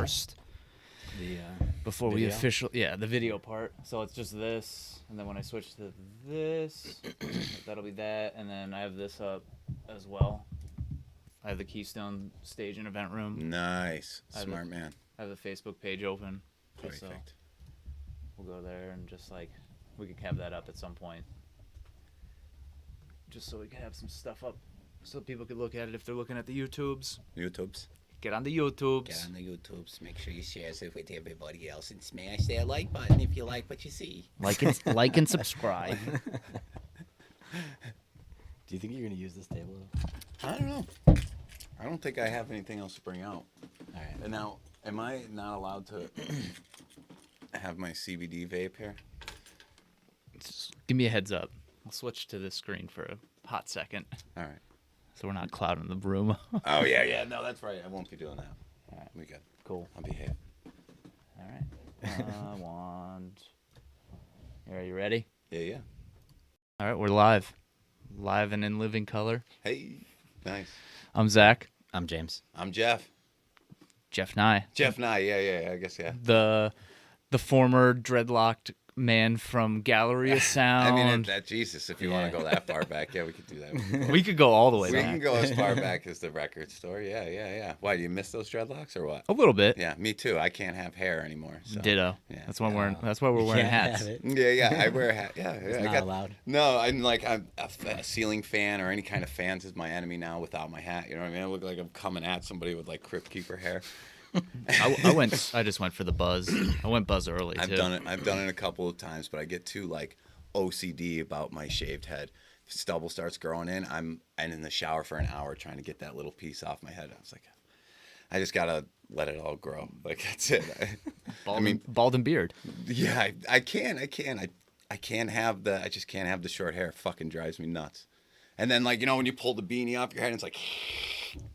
first. Before video? we officially, the video part. So it's just this, and then when I switch to this, that'll be that, and then I have this up as well. I have the Keystone stage and event room. Nice. Smart man. I have the Facebook page open. Perfect. So we'll go there and just like, we could have that up at some point. Just so we can have some stuff up so people could look at it if they're looking at the YouTubes. YouTubes. Get on the YouTubes. Get on the YouTubes. Make sure you share it with everybody else and smash that like button if you like what you see. Like and subscribe. Do you think you're going to use this table? I don't know. I don't think I have anything else to bring out. All right. And now, am I not allowed to have my CBD vape here? Just give me a heads up. I'll switch to this screen for a hot second. All right. So we're not clouding the room. Oh, yeah. No, that's right. I won't be doing that. All right. We good. Cool. I'll behave. All right. Are you ready? Yeah. All right, we're live. Live and in living color. Hey. Nice. I'm Zach. I'm James. I'm Jeff. Jeff Nye. Jeff Nye. Yeah. I guess, yeah. The former dreadlocked man from Gallery of Sound. I mean, Jesus, if you want to go that far back, yeah, we could do that. We could go all the way We back. can go as far back as the record store. Yeah. Why, do you miss those dreadlocks or what? A little bit. Yeah, me too. I can't have hair anymore. So. Ditto. Yeah. That's why we're wearing hats. Have it. Yeah, I wear a hat. Yeah, It's I not got, allowed. No, I'm a ceiling fan or any kind of fans is my enemy now without my hat. You know what I mean? I look like I'm coming at somebody with like Crypt Keeper hair. I just went for the buzz. I went buzz early too. I've done it a couple of times, but I get too like OCD about my shaved head. If stubble starts growing in, I'm in the shower for an hour trying to get that little piece off my head. I was like, I just gotta let it all grow. Like that's it. Bald and beard. Yeah, I can't have the short hair. It fucking drives me nuts. And then like, when you pull the beanie off your head, it's like,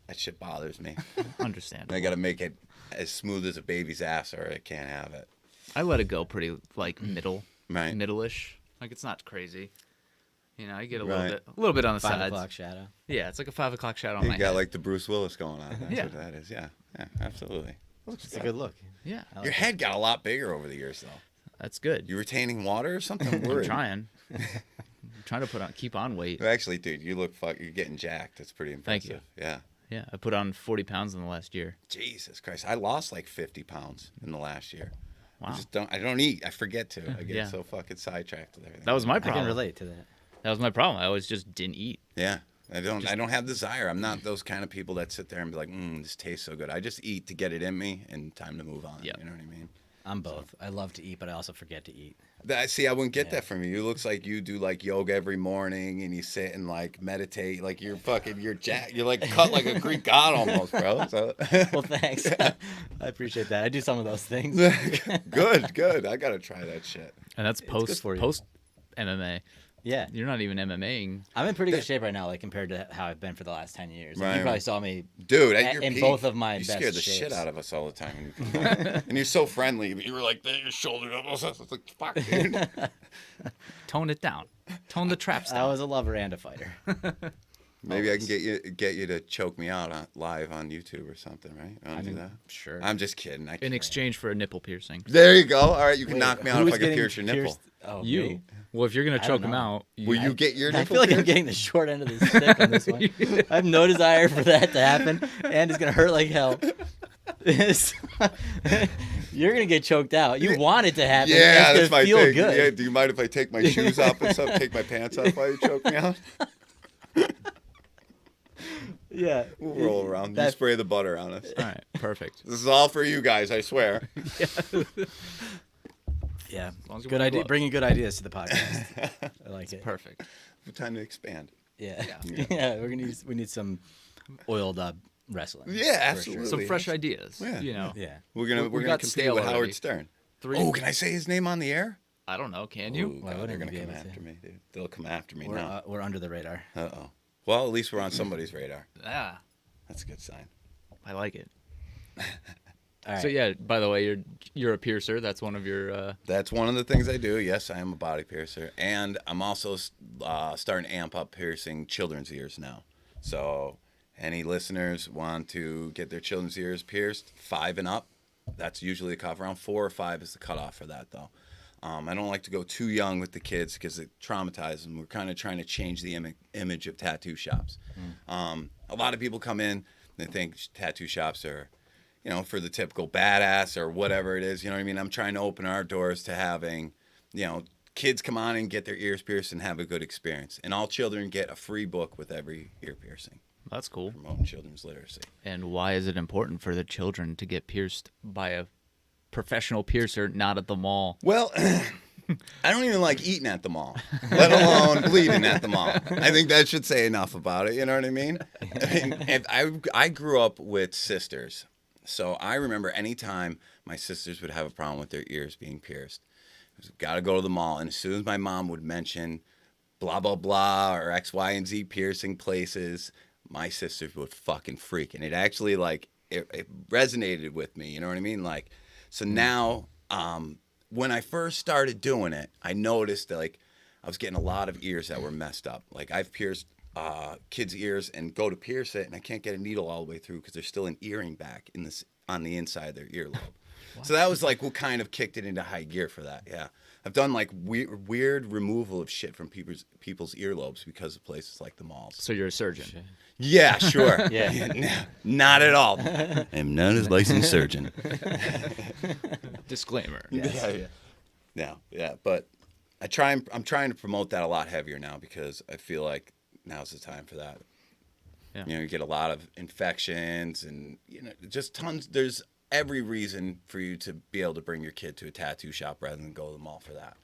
that shit bothers me. Understand. I got to make it as smooth as a baby's ass or I can't have it. I let it go pretty like Right. middle-ish. Like it's not crazy. I get a Right. little bit on the 5 sides. o'clock shadow. Yeah, it's like a 5 o'clock shadow on You my got head. like the Bruce Willis going on. That's Yeah. what that is. Yeah, absolutely. It's a good look. Yeah, Your head got a lot bigger over the years though. that's good. You retaining water or something? I'm I'm worried. trying. I'm trying to keep on weight. Actually, dude, you're getting jacked. That's pretty Thank impressive. you. Yeah. Yeah, I put on 40 pounds in the last year. Jesus Christ. I lost like 50 pounds in the last year. Wow. I don't eat. I forget to. I get Yeah. so fucking sidetracked with everything. That was my I problem. can relate to that. That was my problem. I always just didn't eat. Yeah. I don't have desire. I'm not those kind of people that sit there and be like, this tastes so good. I just eat to get it in me and time to move on. Yep. You know what I mean? I'm both. I love to eat, but I also forget to eat. See, I wouldn't get that from you. You looks like you do like yoga every morning and you sit and like meditate. Like you're like cut like a Greek god almost, bro. So. Well, thanks. I appreciate that. I do some of those things. Good. I got to try that shit. And that's good for you. post MMA. Yeah. You're not even MMAing. I'm in pretty good shape right now, like compared to how I've been for the last 10 years. Like, Right. You probably saw me Dude, at your in peak, both of my you best scared the shapes. shit out of us all the time. When you come back. And you're so friendly, but you were like, your shoulder up. I was like, fuck, dude. Tone it down. Tone the traps I down. was a lover and a fighter. Maybe I can get you to choke me out live on YouTube or something, right? You want to do that? Sure. I'm just kidding. I In can't. exchange for a nipple piercing. There you go. All right, you can Wait, knock me out who's if I can getting pierce your nipple. pierced? Oh, You. me? Well, if you're going to I choke don't him know. out, Will you get your I nipple feel like I'm pierced? getting the short end of the stick on this one. I have no desire for that to happen, and it's gonna hurt like hell. You're gonna get choked out. You want it to happen. Yeah, it's that's gonna my feel thing. good. Yeah, do you mind if I take my shoes off and stuff? Take my pants off while you choke me out? Yeah. We'll roll around. You spray the butter on us. all right, perfect. This is all for you guys, I swear. Yeah. long as you Good wear idea. gloves. Bringing good ideas to the podcast. I like it. Perfect. Time to expand. Yeah. Yeah. We need some oiled wrestling. Yeah, for absolutely. Some fresh ideas. Yeah. Yeah. We're gonna We compete got with stale Howard already. Stern. 3. Oh, can I say his name on the air? I don't know. Can you? Ooh, Why God, wouldn't they're you gonna be come able to? after me, dude. They'll come after me now. We're under the radar. Uh-oh. Well, at least we're on somebody's radar. Yeah. That's a good sign. I like it. All right. So yeah, by the way, you're a piercer. That's one of your That's one of the things I do. Yes, I am a body piercer. And I'm also starting to amp up piercing children's ears now. So any listeners want to get their children's ears pierced, 5 and up, That's usually the cutoff. Around 4 or 5 is the cutoff for that, though. I don't like to go too young with the kids because it traumatizes them. We're kind of trying to change the image of tattoo shops. A lot of people come in, they think tattoo shops are, you know, for the typical badass or whatever it is. You know what I mean? I'm trying to open our doors to having, you know, kids come on and get their ears pierced and have a good experience. And all children get a free book with every ear piercing. That's cool. Promoting children's literacy. And why is it important for the children to get pierced by a professional piercer, not at the mall? Well, I don't even like eating at the mall, let alone bleeding at the mall. I think that should say enough about it. You know what I mean? I grew up with sisters. So I remember any time my sisters would have a problem with their ears being pierced, got to go to the mall. And as soon as my mom would mention blah, blah, blah, or X, Y, and Z piercing places, my sisters would fucking freak. And it actually, like, it resonated with me. You know what I mean? Like, so now, when I first started doing it, I noticed that, like, I was getting a lot of ears that were messed up. Like, I've pierced kids' ears and go to pierce it, and I can't get a needle all the way through because there's still an earring back on the inside of their earlobe. So that was like what kind of kicked it into high gear for that. Yeah, I've done like weird removal of shit from people's earlobes because of places like the malls. So you're a surgeon. Yeah, sure. Yeah. Not at all. I'm not a licensed surgeon. Disclaimer. Yeah. But I'm trying to promote that a lot heavier now because I feel like now's the time for that. Yeah. You know, you get a lot of infections and, you know, just tons. There's every reason for you to be able to bring your kid to a tattoo shop rather than go to the mall for that.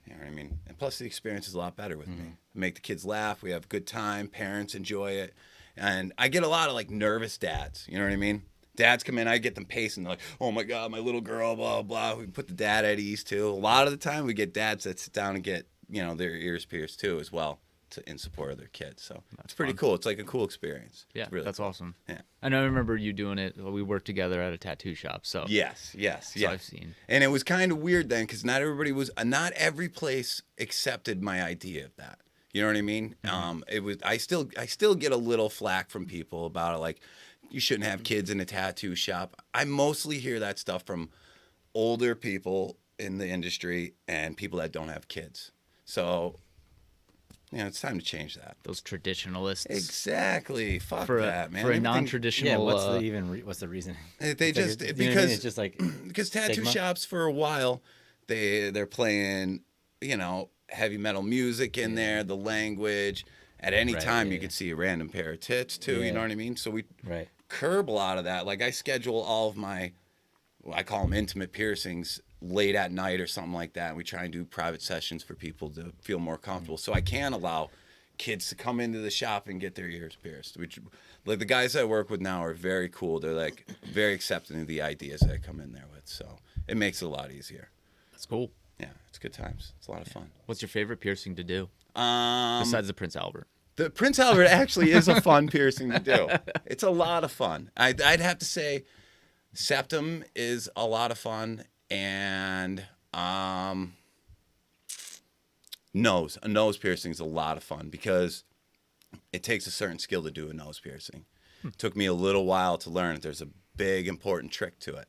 You know what I mean? And plus the experience is a lot better with me. Make the kids laugh. We have a good time. Parents enjoy it. And I get a lot of like nervous dads. You know what I mean? Dads come in, I get them pacing. They're like, oh my God, my little girl, blah, blah. We put the dad at ease too. A lot of the time we get dads that sit down and get, you know, their ears pierced too as well in support of their kids. So it's pretty cool. It's like a cool experience. Yeah, It's really that's cool. awesome. Yeah. I know. I remember you doing it. We worked together at a tattoo shop. So Yes. so I've seen. And it was kind of weird then because not every place accepted my idea of that. You know what I mean? It was. I still get a little flack from people about it, like you shouldn't have kids in a tattoo shop. I mostly hear that stuff from older people in the industry and people that don't have kids. So, you know, it's time to change that. Those traditionalists. Exactly. Fuck For that, man. For a Everything- non-traditional. Yeah, what's the reason? They just You know what I mean? because It's just like because tattoo stigma? shops for a while they're playing, you know, heavy metal music in there, the language. At any Right, time yeah, you could see a random pair of tits too, you Yeah. know what I mean? So we Right. curb a lot of that. Like I schedule all of my, I call them intimate piercings late at night or something like that. And we try and do private sessions for people to feel more comfortable. So I can allow kids to come into the shop and get their ears pierced. Which, like the guys I work with now are very cool. They're like very accepting of the ideas that I come in there with. So it makes it a lot easier. That's cool. Yeah, it's good times. It's a lot of fun. What's your favorite piercing to do besides the Prince Albert? The Prince Albert actually is a fun piercing to do. It's a lot of fun. I'd have to say septum is a lot of fun, and a nose piercing is a lot of fun because it takes a certain skill to do a nose piercing. It took me a little while to learn. There's a big, important trick to it,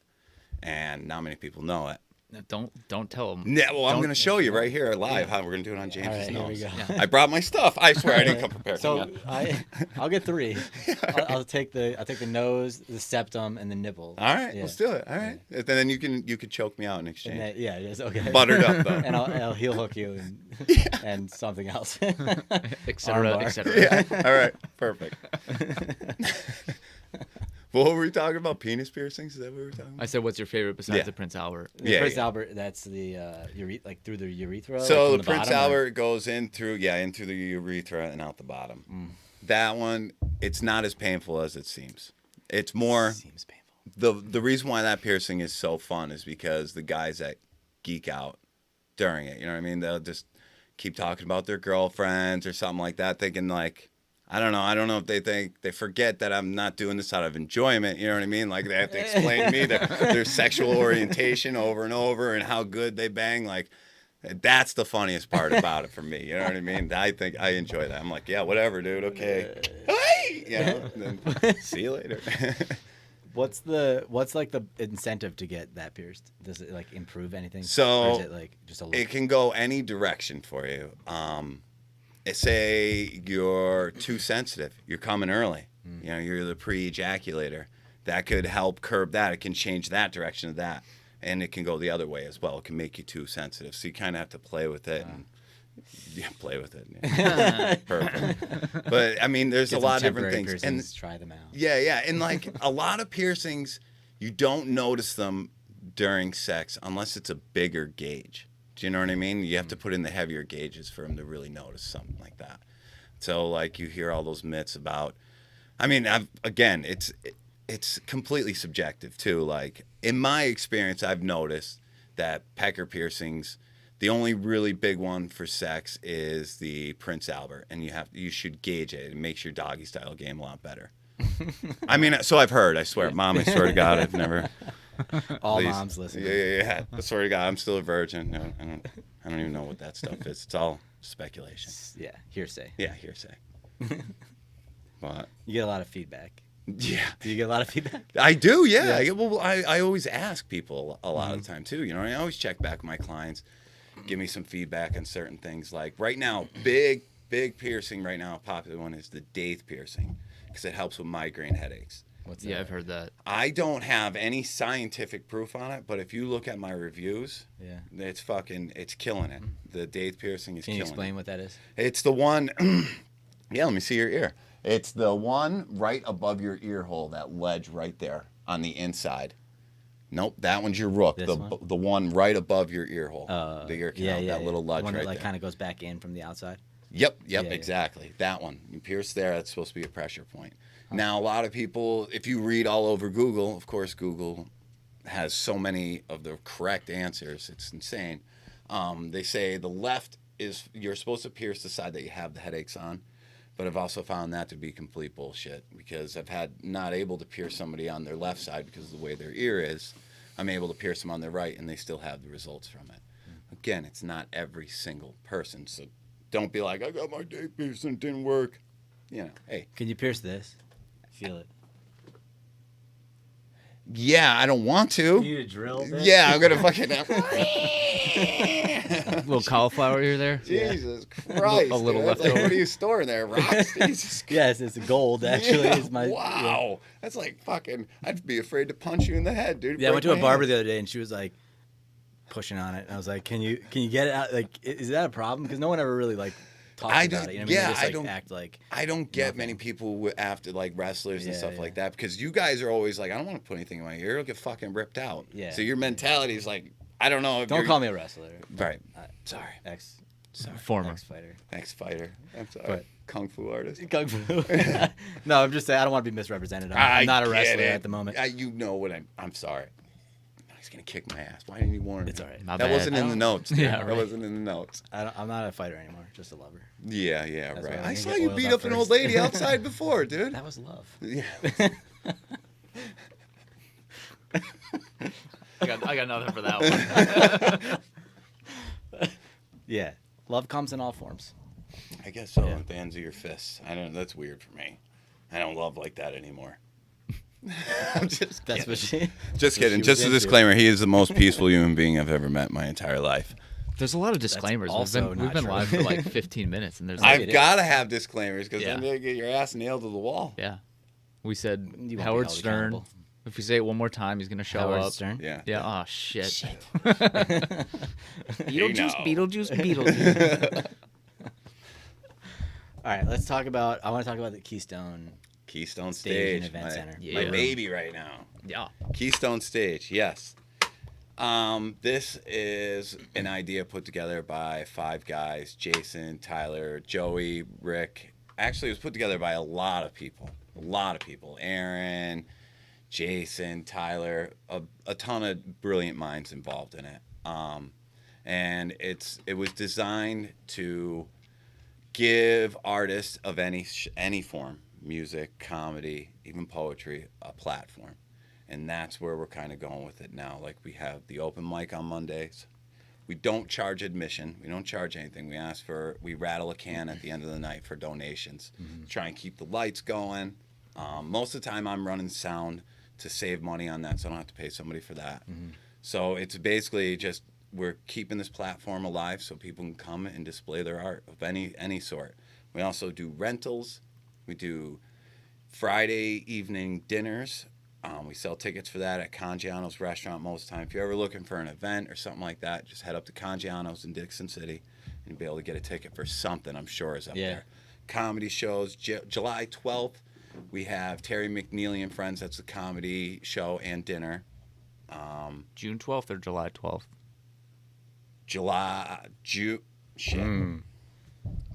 and not many people know it. Don't tell them. Yeah, well, I'm going to show you right here live how we're going to do it on All James's right, here we nose. go. I brought my stuff. I swear I didn't come prepared. So Yeah. I'll get 3. I'll take the nose, the septum, and the nipple. All right, Yeah. let's do it. All right, and then you can choke me out in And exchange. then, yeah, yes, okay. Buttered up though. And I'll heel hook you and something else. Etc. Armbar. Etc. Yeah. All right. Perfect. What were we talking about? Penis piercings? Is that what we were talking about? I said, what's your favorite besides Yeah. the Prince Albert? The Prince yeah. Albert, that's the like through the urethra. So like the from Prince bottom, or- Albert goes in through the urethra and out the bottom. That one, it's not as painful as it seems. It's more Seems painful. the reason why that piercing is so fun is because the guys that geek out during it, you know what I mean? They'll just keep talking about their girlfriends or something like that, thinking like, I don't know if they forget that I'm not doing this out of enjoyment, you know what I mean? Like they have to explain to me their sexual orientation over and over and how good they bang. Like that's the funniest part about it for me, you know what I mean? I think I enjoy that. I'm like, yeah, whatever, dude, okay. Hey! You know, then see you later. What's like the incentive to get that pierced? Does it like improve anything? So or is it like just a look? it can go any direction for you. Say you're too sensitive, you're coming early. You know, you're the pre-ejaculator. That could help curb that. It can change that direction of that, and it can go the other way as well. It can make you too sensitive, so you kind of have to play with it. And, play with it. Yeah. Perfect. But I mean, there's Get a some lot of different temporary things, piercings, try them out. yeah, and like a lot of piercings, you don't notice them during sex unless it's a bigger gauge. Do you know what I mean? You have to put in the heavier gauges for them to really notice something like that. So like you hear all those myths about. I mean, it's completely subjective too. Like in my experience, I've noticed that pecker piercings, the only really big one for sex is the Prince Albert, and you should gauge it. It makes your doggy style game a lot better. I mean, so I've heard. I swear, Mom. I swear to God, I've never. All Please. moms listen. Yeah. I swear to God, I'm still a virgin. No, I don't even know what that stuff is. It's all speculation. Yeah, hearsay. Yeah, hearsay. But You get a lot of feedback. yeah. Do you get a lot of feedback? I do, yeah. I always ask people a lot of the time too. You know, I always check back with my clients, give me some feedback on certain things. Like right now, big piercing right now, a popular one is the Dayth piercing because it helps with migraine headaches. What's Yeah, that? I've heard that. I don't have any scientific proof on it, but if you look at my reviews, Yeah. it's killing it. The Dayth piercing is Can you killing explain it. what that is? It's the one. Yeah, let me see your ear. It's the one right above your ear hole, that ledge right there on the inside. Nope, that one's your rook. This The one? the one right above your ear hole, the ear canal, that little ledge one right that like there. kind of goes back in from the outside. Yep, Yeah. exactly. That one. You pierce there, that's supposed to be a pressure point. Now, a lot of people, if you read all over Google, of course, Google has so many of the correct answers. It's insane. They say the left is, you're supposed to pierce the side that you have the headaches on. But I've also found that to be complete bullshit because I've had not able to pierce somebody on their left side because of the way their ear is. I'm able to pierce them on their right, and they still have the results from it. Again, it's not every single person, so don't be like, I got my day piercing, it didn't work. You know, hey. Can you pierce this? Feel it. Yeah, I don't want to. You need a drill bit? Yeah, I'm gonna fucking. Little cauliflower ear there. Jesus Christ! A little dude. That's like, leftover. what are you storing there? Rocks? Jesus Christ. Yes, it's gold actually. Yeah, Is my, wow. That's like fucking. I'd be afraid to punch you in the head, dude. Yeah, I went to Break a my barber hand. the other day and she was like pushing on it. And I was like, can you get it out? Like, is that a problem? Because no one ever really like talks I about don't- it. You know what yeah, I mean? They just, I like, don't- act like. I don't get Nothing. many people after like wrestlers and Yeah, stuff yeah. like that because you guys are always like, I don't want to put anything in my ear. It'll get fucking ripped out. Yeah. So your mentality is like, I don't know if Don't you're... call me a wrestler. Right. Uh, Sorry. Former. Ex-fighter. Ex-fighter. I'm sorry. But- Kung Fu artist. Kung Fu. No, I'm just saying I don't want to be misrepresented. I'm not a get wrestler it. at the moment. You know what I'm sorry. He's gonna kick my ass. Why didn't you warn me? It's all right. My That bad. wasn't in the notes. Dude. Yeah, That right. wasn't in the notes. I'm not a fighter anymore. Just a lover. Yeah, That's right. why I I saw get you oiled beat up up an old first. lady outside before, dude. That was love. Yeah. I got nothing for that one. Yeah. Love comes in all forms. I guess so. Yeah. At the ends of your fists. I don't. That's weird for me. I don't love like that anymore. I'm just That's kidding. what she. Just what kidding. she Just was a into. disclaimer. He is the most peaceful human being I've ever met in my entire life. There's a lot of disclaimers. also We've not been true. live for like 15 minutes, and there's Maybe like, I've it got to have disclaimers because Yeah. then you get your ass nailed to the wall. yeah. We said You won't be Howard held Stern. accountable. If we say it one more time, he's gonna show Howard up. Stern. Yeah. Yeah. Oh shit. Beetlejuice, Beetlejuice. All right, let's talk about. I want to talk about the Keystone. Keystone Stage and Stage. Event Center. My Yeah. baby right now. Yeah. Keystone Stage, yes. This is an idea put together by 5 guys: Jason, Tyler, Joey, Rick. Actually, it was put together by a lot of people. Aaron, Jason, Tyler, a ton of brilliant minds involved in it. And it was designed to give artists of any form, music, comedy, even poetry, a platform. And that's where we're kind of going with it now. Like, we have the open mic on Mondays. We don't charge admission. We don't charge anything. We rattle a can at the end of the night for donations. Try and keep the lights going. Most of the time I'm running sound to save money on that, so I don't have to pay somebody for that. So it's basically just we're keeping this platform alive so people can come and display their art of any sort. We also do rentals. We do Friday evening dinners. We sell tickets for that at Cangiano's restaurant most of the time. If you're ever looking for an event or something like that, just head up to Cangiano's in Dixon City and you'll be able to get a ticket for something, I'm sure, is up there. Comedy shows. July 12th, we have Terry McNeely and Friends. That's a comedy show and dinner. June 12th or July 12th? June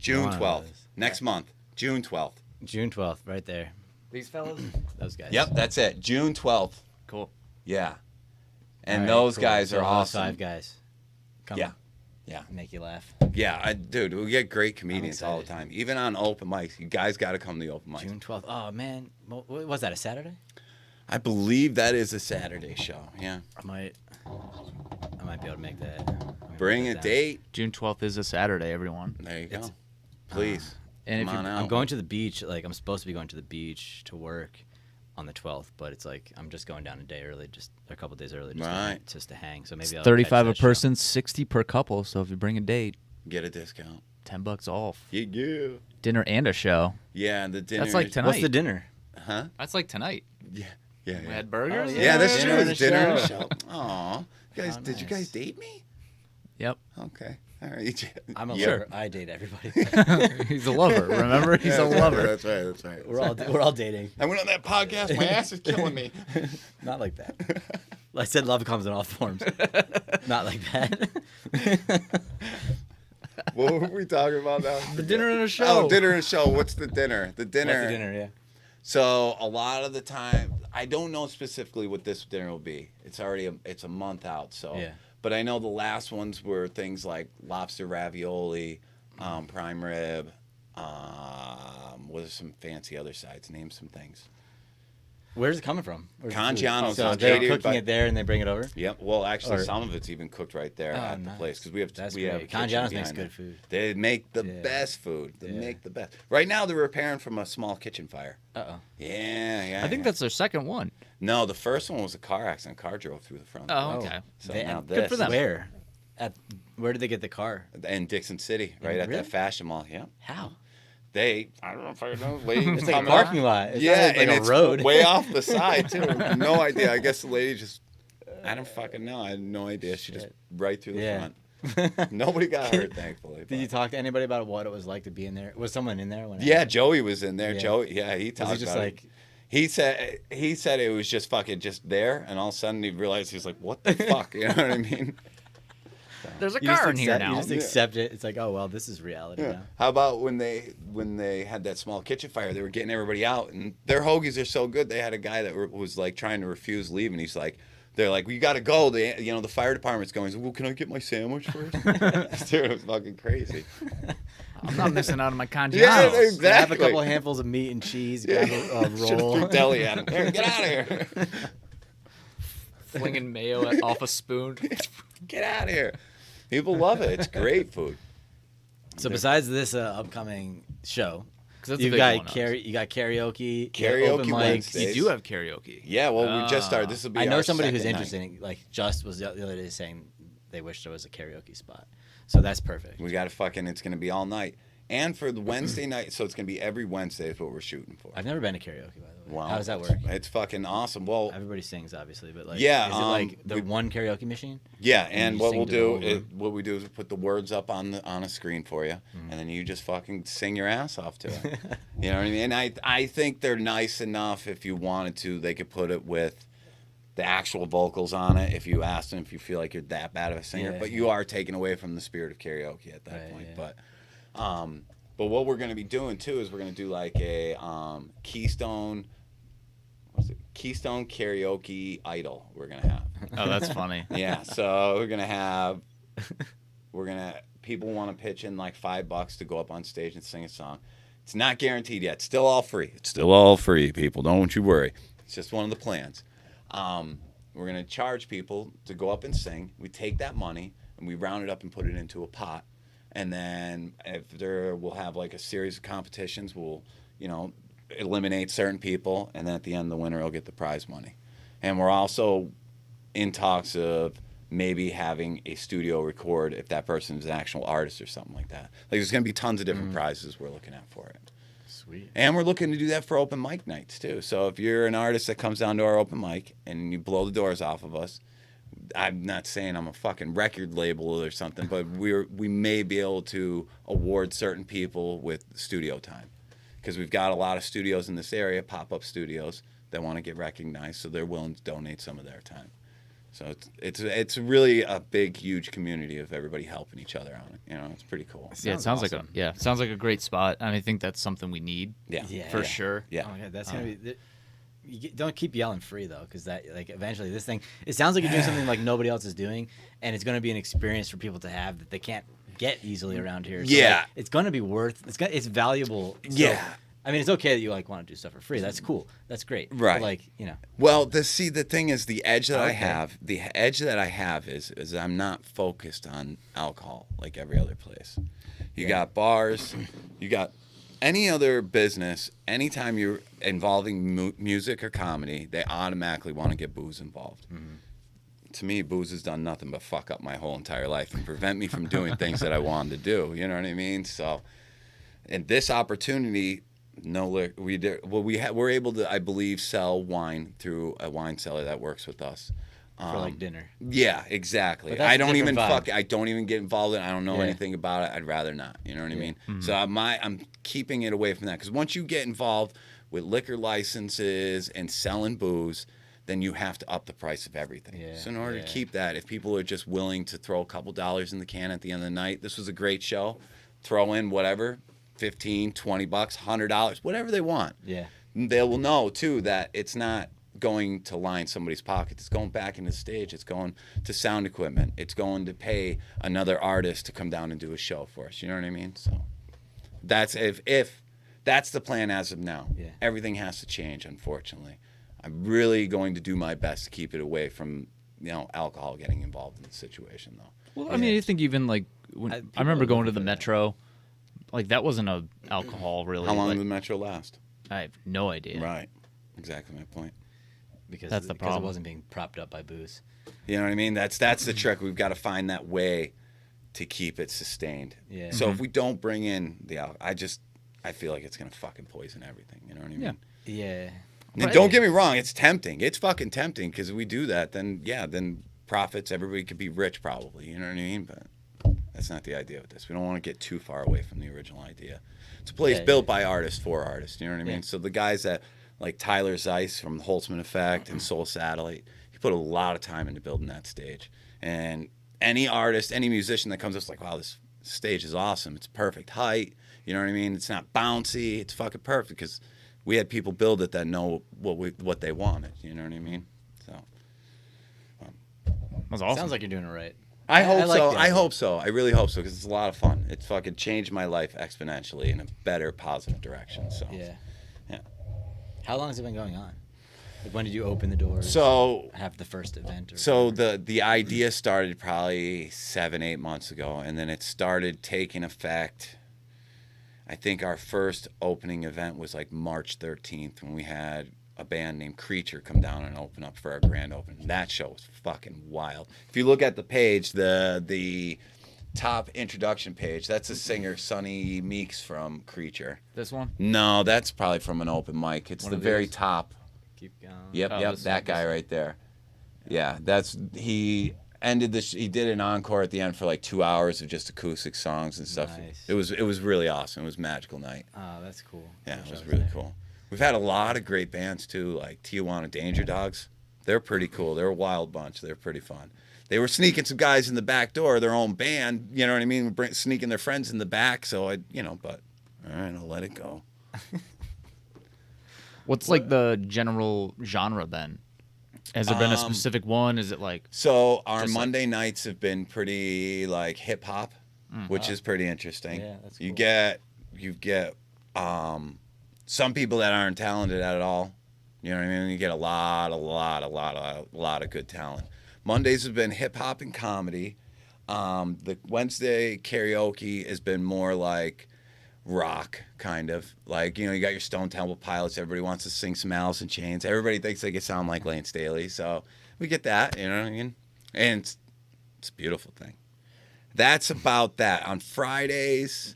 12th. Next month. June 12th. June 12th, right there. These fellas? Those guys. Yep, that's it. June 12th. Cool. Yeah. And All right, those cool. guys So are all awesome. 5 guys. Come Yeah. on. Yeah. Make you laugh. Yeah, dude, we get great comedians all the excited. time. Even on open mics, you guys got to come to the open mics. June 12th. Oh, man. What was that, a Saturday? I believe that is a Saturday show. Yeah. I might be able to make that. Let me Bring write a that down. date. June 12th is a Saturday, everyone. There you go. It's- Please. And if Come on you're- out. I'm going to the beach. Like, I'm supposed to be going to the beach to work on the 12th, but it's like I'm just going down a day early, just a couple days early, Right. just to hang. So maybe I'll 35 catch a that show. person, 60 per couple. So if you bring a date, Get a discount. $10 off. Yeah. Dinner and a show. Yeah, the dinner. That's like is- tonight. What's the dinner? Huh? That's like tonight. Yeah. Yeah. We Yeah. had burgers. Oh, Yeah, that's Dinner true. and It's a dinner and a show. show. Aw. Guys, Oh, did you nice. guys date me? Yep. Okay. All right. I'm a Yeah. lover. I date everybody. He's a lover. Remember, he's Yeah, a that's right, lover. That's right. That's right. we're all dating. I went on that podcast. My ass is killing me. Not like that. I said love comes in all forms. Not like that. What were we talking about now? The dinner and a show. Oh, dinner and a show. What's the dinner? The dinner. What's the dinner? Yeah. So a lot of the time, I don't know specifically what this dinner will be. It's a month out. So, Yeah. But I know the last ones were things like lobster ravioli, prime rib. What are some fancy other sides? Name some things. Where's it coming from? Where's the food? Cangiano's So on they're JD, cooking but- it there and they bring it over. Yep. Well, actually, Or- some of it's even cooked right there Oh, at the nice. place because we have That's we have great. a kitchen Cangiano's makes behind good there. food. They make the Yeah. best food. They Yeah. make the best. Right now, they're repairing from a small kitchen fire. Uh-oh. Yeah. I think that's their second one. No, the first one was a car accident. Car drove through the front. Oh, okay. So They- now good this. for them. Where did they get the car? In Dixon City, right at Really? that fashion mall. Yeah. How? I don't know if I know. Lady It's like a coming parking up. lot. It's Yeah, not like and a it's road. way off the side too. No idea. I guess the lady just. I don't fucking know. I had no idea. She just right through the Yeah. front. Nobody got hurt, thankfully. Did but- you talk to anybody about what it was like to be in there? Was someone in there when? it Yeah, happened? Joey was in there. Yeah. Joey, yeah, he talked Was he just about like? it. He said it was just fucking just there, and all of a sudden he realized he was like, "What the fuck?" You know what I mean? There's a You just car in here accept- now. You just accept it. It's like, oh well, this is reality Yeah. now. How about when they had that small kitchen fire? They were getting everybody out, and their hoagies are so good. They had a guy that was like trying to refuse leave, and he's like, "They're like, we got to go." The fire department's going. He's like, well, can I get my sandwich first? Dude, it was fucking crazy. I'm not missing out on my Cangiano's. Yeah, Grab a exactly. couple of handfuls of meat and cheese. Grab a Should've roll. threw deli at him. Here, get out of here. Flinging mayo off a spoon. Get out of here. People love it. It's great food. So besides this upcoming show, 'Cause that's a you've big got one, you got karaoke, Karaoke open mics. Wednesdays. You do have karaoke. Yeah, well, we just started. This will be. I know our somebody who's second night. interested. Like Just was the other day saying they wish there was a karaoke spot. So that's perfect. We got to fucking. It's gonna be all night, and for the Wednesday night, so it's gonna be every Wednesday is what we're shooting for. I've never been to karaoke, by the way. Wow. How does that work? It's fucking awesome. Well, Everybody sings, obviously, but like, Yeah, is it like the we- one karaoke machine? yeah, you and what sing we'll to the do, whole room? what we do is we put the words up on a screen for you, and then you just fucking sing your ass off to it. You know what I mean? And I think they're nice enough. If you wanted to, they could put it with the actual vocals on it. If you asked them, if you feel like you're that bad of a singer, Yeah. but you are taking away from the spirit of karaoke at that Right, point. yeah. But what we're going to be doing too is we're going to do like a Keystone. What's it? Keystone Karaoke Idol. We're going to have. Oh, that's funny. Yeah, so we're gonna people want to pitch in like $5 to go up on stage and sing a song. It's not guaranteed yet. It's still all free. It's still all free, people. Don't you worry. It's just one of the plans. We're gonna charge people to go up and sing. We take that money and we round it up and put it into a pot. And then we'll have like a series of competitions. We'll, eliminate certain people, and then at the end, the winner will get the prize money. And we're also in talks of maybe having a studio record if that person is an actual artist or something like that. Like there's going to be tons of different prizes we're looking at for it. Sweet. And we're looking to do that for open mic nights too. So if you're an artist that comes down to our open mic and you blow the doors off of us, I'm not saying I'm a fucking record label or something, but we may be able to award certain people with studio time because we've got a lot of studios in this area, pop-up studios that want to get recognized, so they're willing to donate some of their time. So it's really a big, huge community of everybody helping each other on it. You know, it's pretty cool. Yeah, it sounds awesome. sounds like a great spot. And I think that's something we need. Yeah. For sure. Yeah. Oh, yeah, that's gonna be. Don't keep yelling free though, because that like eventually this thing. It sounds like you're doing something like nobody else is doing, and it's gonna be an experience for people to have that they can't get easily around here. So, Yeah. like, it's gonna be worth. It's valuable. So, Yeah. I mean, it's okay that you like want to do stuff for free. That's cool. That's great. Right. But, like, you know. Well, the thing is, the edge that I Okay. have, is I'm not focused on alcohol like every other place. You got bars, you got any other business. Anytime you're involving music or comedy, they automatically want to get booze involved. To me, booze has done nothing but fuck up my whole entire life and prevent me from doing things that I wanted to do. You know what I mean? So, and this opportunity. No liquor. We're able to, I believe, sell wine through a wine seller that works with us. For like dinner. Yeah, exactly. But that's I a don't even different vibe. I don't even get involved in it. I don't know Yeah. anything about it. I'd rather not. You know what I mean? Mm-hmm. So I'm keeping it away from that because once you get involved with liquor licenses and selling booze, then you have to up the price of everything. Yeah, So in order yeah. to keep that, if people are just willing to throw a couple dollars in the can at the end of the night, this was a great show. Throw in whatever. $15, $20, $100, whatever they want. Yeah. They will know too that it's not going to line somebody's pocket. It's going back into the stage. It's going to sound equipment. It's going to pay another artist to come down and do a show for us. You know what I mean? So that's if that's the plan as of now. Yeah. Everything has to change, unfortunately. I'm really going to do my best to keep it away from alcohol getting involved in the situation though. Well, I mean, I think even like when People I remember are going to looking the for that. Metro, like that wasn't a alcohol really. How long like, did the Metro last? I have no idea. Right. Exactly my point. Because That's the because problem. it wasn't being propped up by booze. You know what I mean? That's the trick. We've got to find that way to keep it sustained. Yeah. So if we don't bring in the alcohol, I feel like it's gonna fucking poison everything. You know what I mean? Yeah. Yeah. And Right. don't get me wrong, it's tempting. It's fucking tempting because if we do that, then profits. Everybody could be rich probably. You know what I mean? But that's not the idea with this. We don't want to get too far away from the original idea. It's a place Yeah, built by artists for artists. You know what I mean? Yeah. So the guys that like Tyler Zeiss from the Holtzman Effect and Soul Satellite, he put a lot of time into building that stage. And any artist, any musician that comes up is like, wow, this stage is awesome. It's perfect height. You know what I mean? It's not bouncy. It's fucking perfect because we had people build it that know what they wanted. You know what I mean? So That's awesome. Sounds like you're doing it right. I hope like so. the I idea. hope so. I really hope so because it's a lot of fun. It's fucking changed my life exponentially in a better, positive direction. So Yeah. Yeah. How long has it been going on? Like, when did you open the doors? So have the first event? Or So whatever? the idea started probably 7-8 months ago, and then it started taking effect. I think our first opening event was like March 13th when we had a band named Creature come down and open up for our grand opening. That show was fucking wild. If you look at the page, the top introduction page, that's a singer, Sonny Meeks from Creature. This one. No, that's probably from an open mic. It's One the of very these? top. keep going. Yep, Oh, yep, this that one, guy this right there. Yeah, he ended this. He did an encore at the end for like 2 hours of just acoustic songs and stuff. Nice. It was really awesome. It was a magical night. Oh, that's cool. Yeah, I wish it I was was really there. cool. We've had a lot of great bands too, like Tijuana Danger Dogs. They're pretty cool. They're a wild bunch. They're pretty fun. They were sneaking some guys in the back door, their own band. You know what I mean? Sneaking their friends in the back. So but all right, I'll let it go. What's like the general genre then? Has there been a specific one? Is it like So our Just like- Monday nights have been pretty like hip hop, which is pretty interesting. Yeah, that's You cool. get some people that aren't talented at all. You know what I mean? You get a lot of good talent. Mondays have been hip hop and comedy. The Wednesday karaoke has been more like rock kind of. Like, you know, you got your Stone Temple Pilots. Everybody wants to sing some Alice in Chains. Everybody thinks they can sound like Lane Staley. So we get that, you know what I mean? And it's a beautiful thing. That's about that. On Fridays,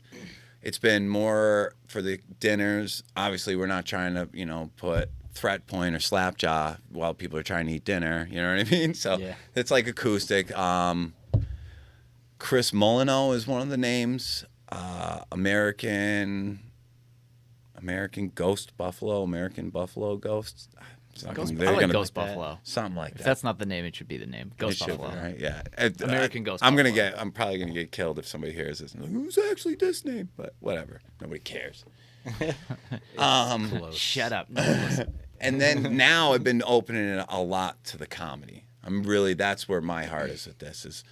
it's been more for the dinners. Obviously, we're not trying to, you know, put threat point or slap jaw while people are trying to eat dinner. You know what I mean? So it's like acoustic. Chris Molyneux is one of the names. American Ghost Buffalo, American Buffalo Ghost. I like Ghost Buffalo. Something like If that. that's not the name, it should be the name. Ghost It should Buffalo. be, right? Yeah. American Ghost I'm Buffalo. probably gonna get killed if somebody hears this. And like, who's actually this name? But whatever. Nobody cares. Shut up. No one listen. And then now I've been opening it a lot to the comedy. That's where my heart is with this, is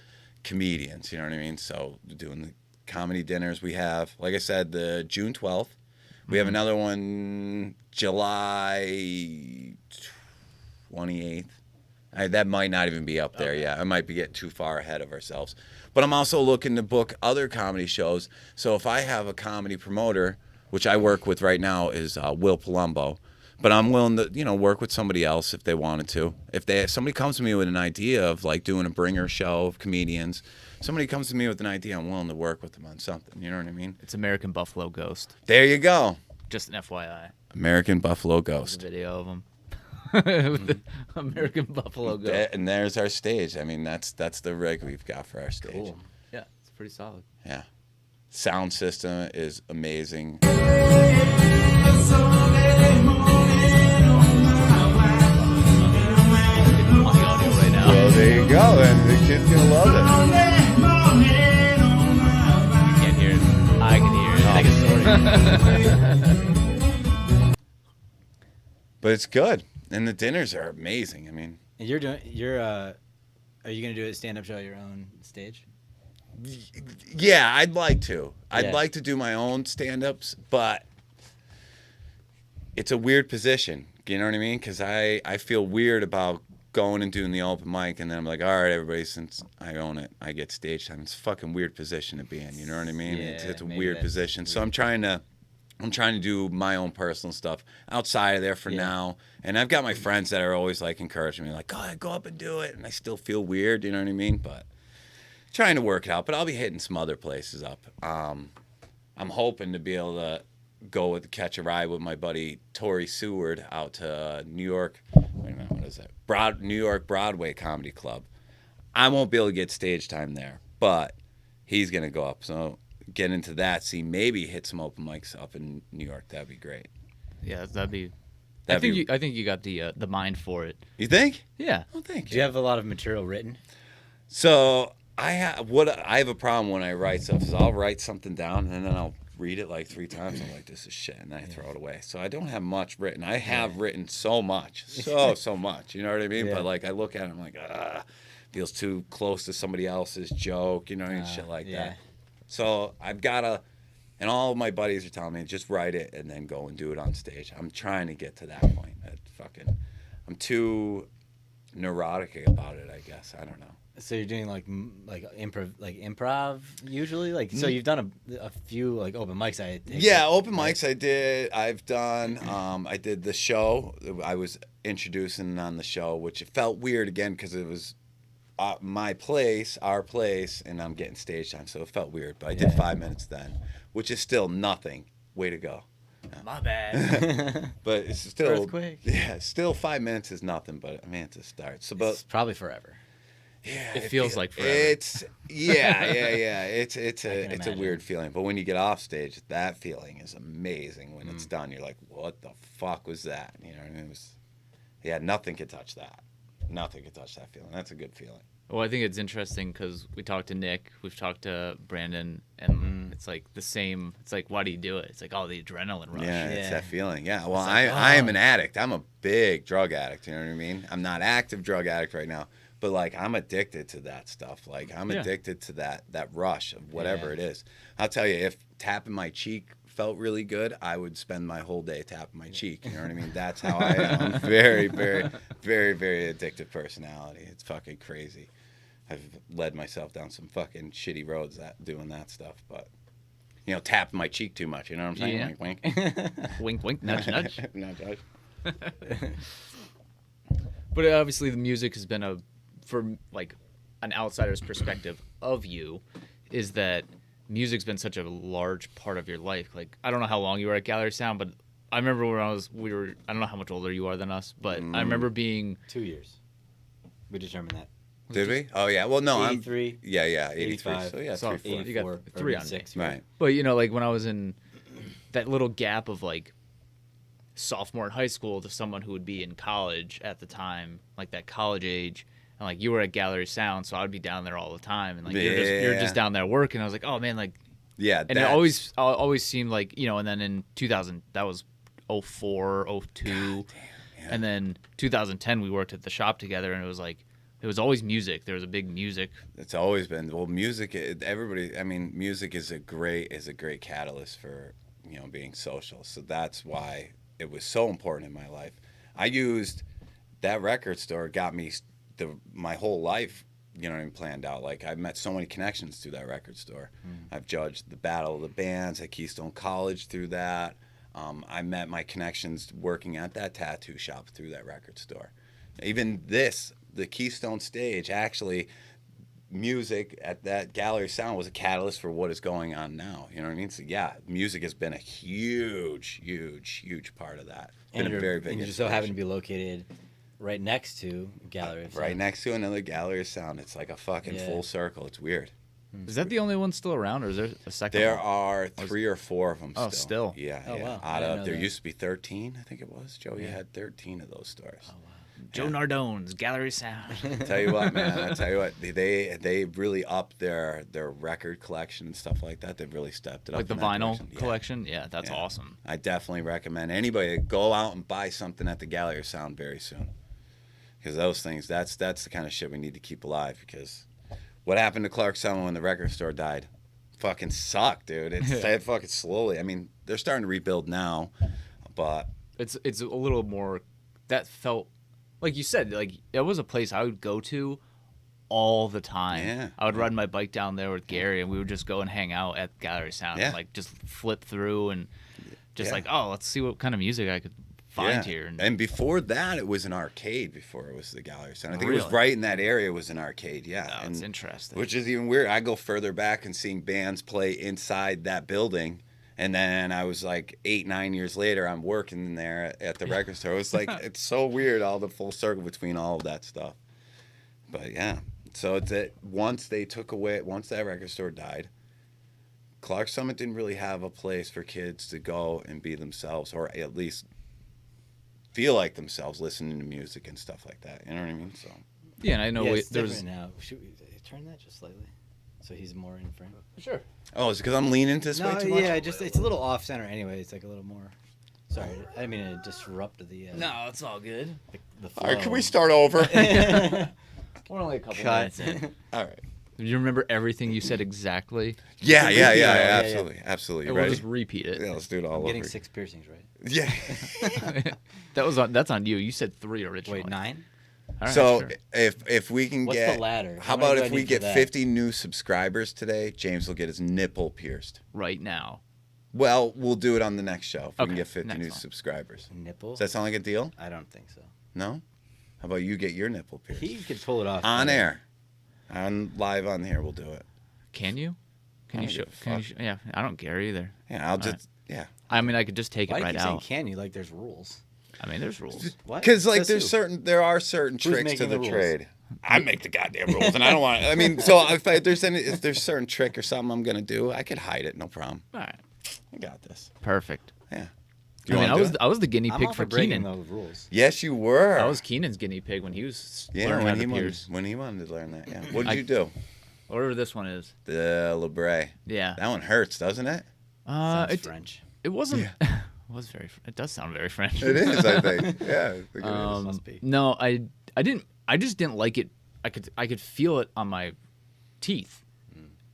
comedians, you know what I mean? So doing the comedy dinners we have, like I said, the June 12th. We have another one July 28th. That might not even be up there yet. I might be getting too far ahead of ourselves. But I'm also looking to book other comedy shows. So if I have a comedy promoter, which I work with right now is Will Palumbo, but I'm willing to, you know, work with somebody else if they wanted to. If somebody comes to me with an idea of like doing a bringer show of comedians, somebody comes to me with an idea, I'm willing to work with them on something. You know what I mean? It's American Buffalo Ghost. There you go. Just an FYI. American Buffalo There's Ghost. a video of him. With the American Buffalo Ghost. And there's our stage. I mean, that's the rig we've got for our stage. Cool. Yeah, it's pretty solid. Yeah. Sound system is amazing. On the audio right now. Well, there you go. And the kid's going to love it. You can't hear it. I can hear it. Like a story. But it's good. And the dinners are amazing. I mean, And are you gonna do a stand-up show at your own stage? yeah, I'd like to. I'd Yeah. like to do my own stand-ups, but it's a weird position. You know what I mean? Because I feel weird about going and doing the open mic, and then I'm like, all right, everybody, since I own it, I get stage time. It's a fucking weird position to be in. You know what I mean? Yeah, It's a maybe weird that's position. So weird. I'm trying to do my own personal stuff outside of there for now. And I've got my friends that are always like encouraging me, like, go up and do it. And I still feel weird, you know what I mean? But trying to work it out. But I'll be hitting some other places up. I'm hoping to be able to catch a ride with my buddy Tori Seward out to New York. Wait a minute, what is that? New York Broadway Comedy Club. I won't be able to get stage time there, but he's gonna go up. So get into that. See, maybe hit some open mics up in New York. That'd be great. Yeah, that'd be. That'd be- I think you got the mind for it. You think? Yeah. Oh, thank Do you. you have a lot of material written? So I have a problem when I write stuff is I'll write something down and then I'll read it like 3 times. I'm like, this is shit, and then I throw it away. So I don't have much written. I have written so much, so much. You know what I mean? Yeah. But like I look at it, I'm like, feels too close to somebody else's joke, you know, and shit like yeah. that. So I've gotta, and all of my buddies are telling me just write it and then go and do it on stage. I'm trying to get to that point. I'm too neurotic about it, I guess. I don't know. So you're doing like improv usually, like so you've done a few like open mics. Yeah, open mics I did. I've done. I did the show. I was introducing on the show, which it felt weird again because it was my place, our place, and I'm getting stage time, so it felt weird. But I did 5 minutes then, which is still nothing. Way to go. My bad. But it's still Earthquake. Yeah, still 5 minutes is nothing. But I mean, it's a start. So, but It's probably forever. yeah, It feels like forever. It's yeah. It's can a imagine. weird feeling. But when you get off stage, that feeling is amazing. When it's done, you're like, what the fuck was that? You know what I mean? It was, nothing could touch that. Nothing could touch that feeling. That's a good feeling. Well, I think it's interesting because we talked to Nick, we've talked to Brandon, and it's like the same. It's like, why do you do it? It's like, oh, the adrenaline rush. Yeah, it's Yeah. that feeling. Yeah. Well, like, I am an addict. I'm a big drug addict. You know what I mean? I'm not active drug addict right now, but like I'm addicted to that stuff. Like I'm Yeah. addicted to that rush of whatever Yeah. it is. I'll tell you, if tapping my cheek felt really good, I would spend my whole day tapping my cheek. You know what I mean? That's how I am. I'm very, very, very, very addictive personality. It's fucking crazy. I've led myself down some fucking shitty roads doing that stuff, but tapping my cheek too much. You know what I'm saying? Yeah. Wink, wink. Wink, wink, nudge, nudge. Nudge, nudge. But obviously, the music has been from like an outsider's perspective of you, is that music's been such a large part of your life. Like, I don't know how long you were at Gallery Sound, but I remember when I don't know how much older you are than us, but I remember being 2 years. We determined that. Did we? Oh yeah. Well, no, 83. Yeah, 83. 85. So yeah, So 3, 4. you got 84, 3 on me. 86, Right. But like when I was in that little gap of like sophomore in high school to someone who would be in college at the time, like that college age, and like you were at Gallery Sound, so I'd be down there all the time, and like you're just down there working. I was like, oh man, like Yeah. and it always seemed like, and then in 2000 that was 04, 02, and then 2010 we worked at the shop together, and it was like it was always music. There was a big music. It's always been music. Everybody. I mean, music is a great catalyst for being social. So that's why it was so important in my life. I used that record store, got me my whole life. Planned out. Like I've met so many connections through that record store. I've judged the Battle of the Bands at Keystone College through that. I met my connections working at that tattoo shop through that record store. Even the Keystone stage, actually, music at that Gallery Sound was a catalyst for what is going on now. You know what I mean? So yeah, music has been a huge part of that. And Been a very big. And you just so happen to be located right next to Gallery of Sound. right next to another Gallery of Sound. It's like a fucking full circle. It's weird. Is that the only one still around, or is there a second There one? are 3 or 4 of them still. Oh, still? Yeah, Oh, yeah. wow. I Out didn't of know there that. used to be 13, I think it was. Joey had 13 of those stores. Oh, wow. Joe Nardone's Gallery Sound. Tell you what, man. I tell you what, they really upped their record collection and stuff like that. They've really stepped it up. Like the in that vinyl direction. Yeah. collection? Yeah, that's Yeah. awesome. I definitely recommend anybody to go out and buy something at the Gallery of Sound very soon. Because those things, that's the kind of shit we need to keep alive. Because what happened to Clark Summer when the record store died? Fucking sucked, dude. It died fucking slowly. I mean, they're starting to rebuild now, but It's a little more, that felt, like you said, like it was a place I would go to all the time. Yeah. I would ride my bike down there with Gary, and we would just go and hang out at Gallery Sound, Yeah. and like just flip through and just Yeah. like, oh, let's see what kind of music I could find here. And before that, it was an arcade. Before it was the Gallery Sound, I think it was Really? right in that area. Was an arcade, yeah. Oh, and it's interesting. Which is even weird. I go further back and seeing bands play inside that building, and then I was like 8, 9 years later, I'm working there at the record store. It was like it's so weird, all the full circle between all of that stuff. But yeah, so it's that once that record store died, Clark Summit didn't really have a place for kids to go and be themselves, or at least feel like themselves listening to music and stuff like that. You know what I mean? So Yeah, and I know Yeah, it's there's different now. Should we turn that just slightly so he's more in frame? sure. oh, is it because I'm leaning this way too much? Yeah, just it's a little off center anyway. It's like a little more. Sorry, I didn't mean to disrupt the. No, it's all good. the flow. All right, can we start over? We're only a couple Cut. minutes in. All right. Do you remember everything you said exactly? Yeah, Yeah, yeah. absolutely. And Ready? we'll just repeat it. Yeah, let's do it all I'm getting over. 6 piercings, right? Yeah. That's on you. You said 3 originally. Wait, 9? All right, So sure. if we can What's get the ladder? How How many about do I if we need for get that? 50 new subscribers today, James will get his nipple pierced. Right now. Well, we'll do it on the next show if we can Okay, get 50 next new one. subscribers. Nipple? Does that sound like a deal? I don't think so. No? How about you get your nipple pierced? He could pull it off On better. air. Live on here, we'll do it. Can you? Can I you don't show? give a Can you fuck. yeah, I don't care either. Yeah, I'll right. just, yeah. I mean, I could just take Why it do you right keep saying out. can you? Like there's rules. I mean, there's rules. What? Because like Says who? there are certain tricks to making the the rules? trade. I make the goddamn rules, and I don't want. I mean, so if there's certain trick or something I'm gonna do, I could hide it, no problem. All right. I got this. Perfect. Yeah. I mean, wanna do it? I was the guinea I'm pig all for for breaking Keenan. those rules. Yes, you were. I was Keenan's guinea pig when he was Yeah, learning when how he to wanted, pierce. when he wanted to learn that. Yeah. What did you do? Whatever this one is. The Libre. Yeah. That one hurts, doesn't it? Sounds It French. it wasn't. It was very. It does sound very French. It is, I think. Yeah. I think it is. Must be. No, I didn't. I just didn't like it. I could feel it on my teeth,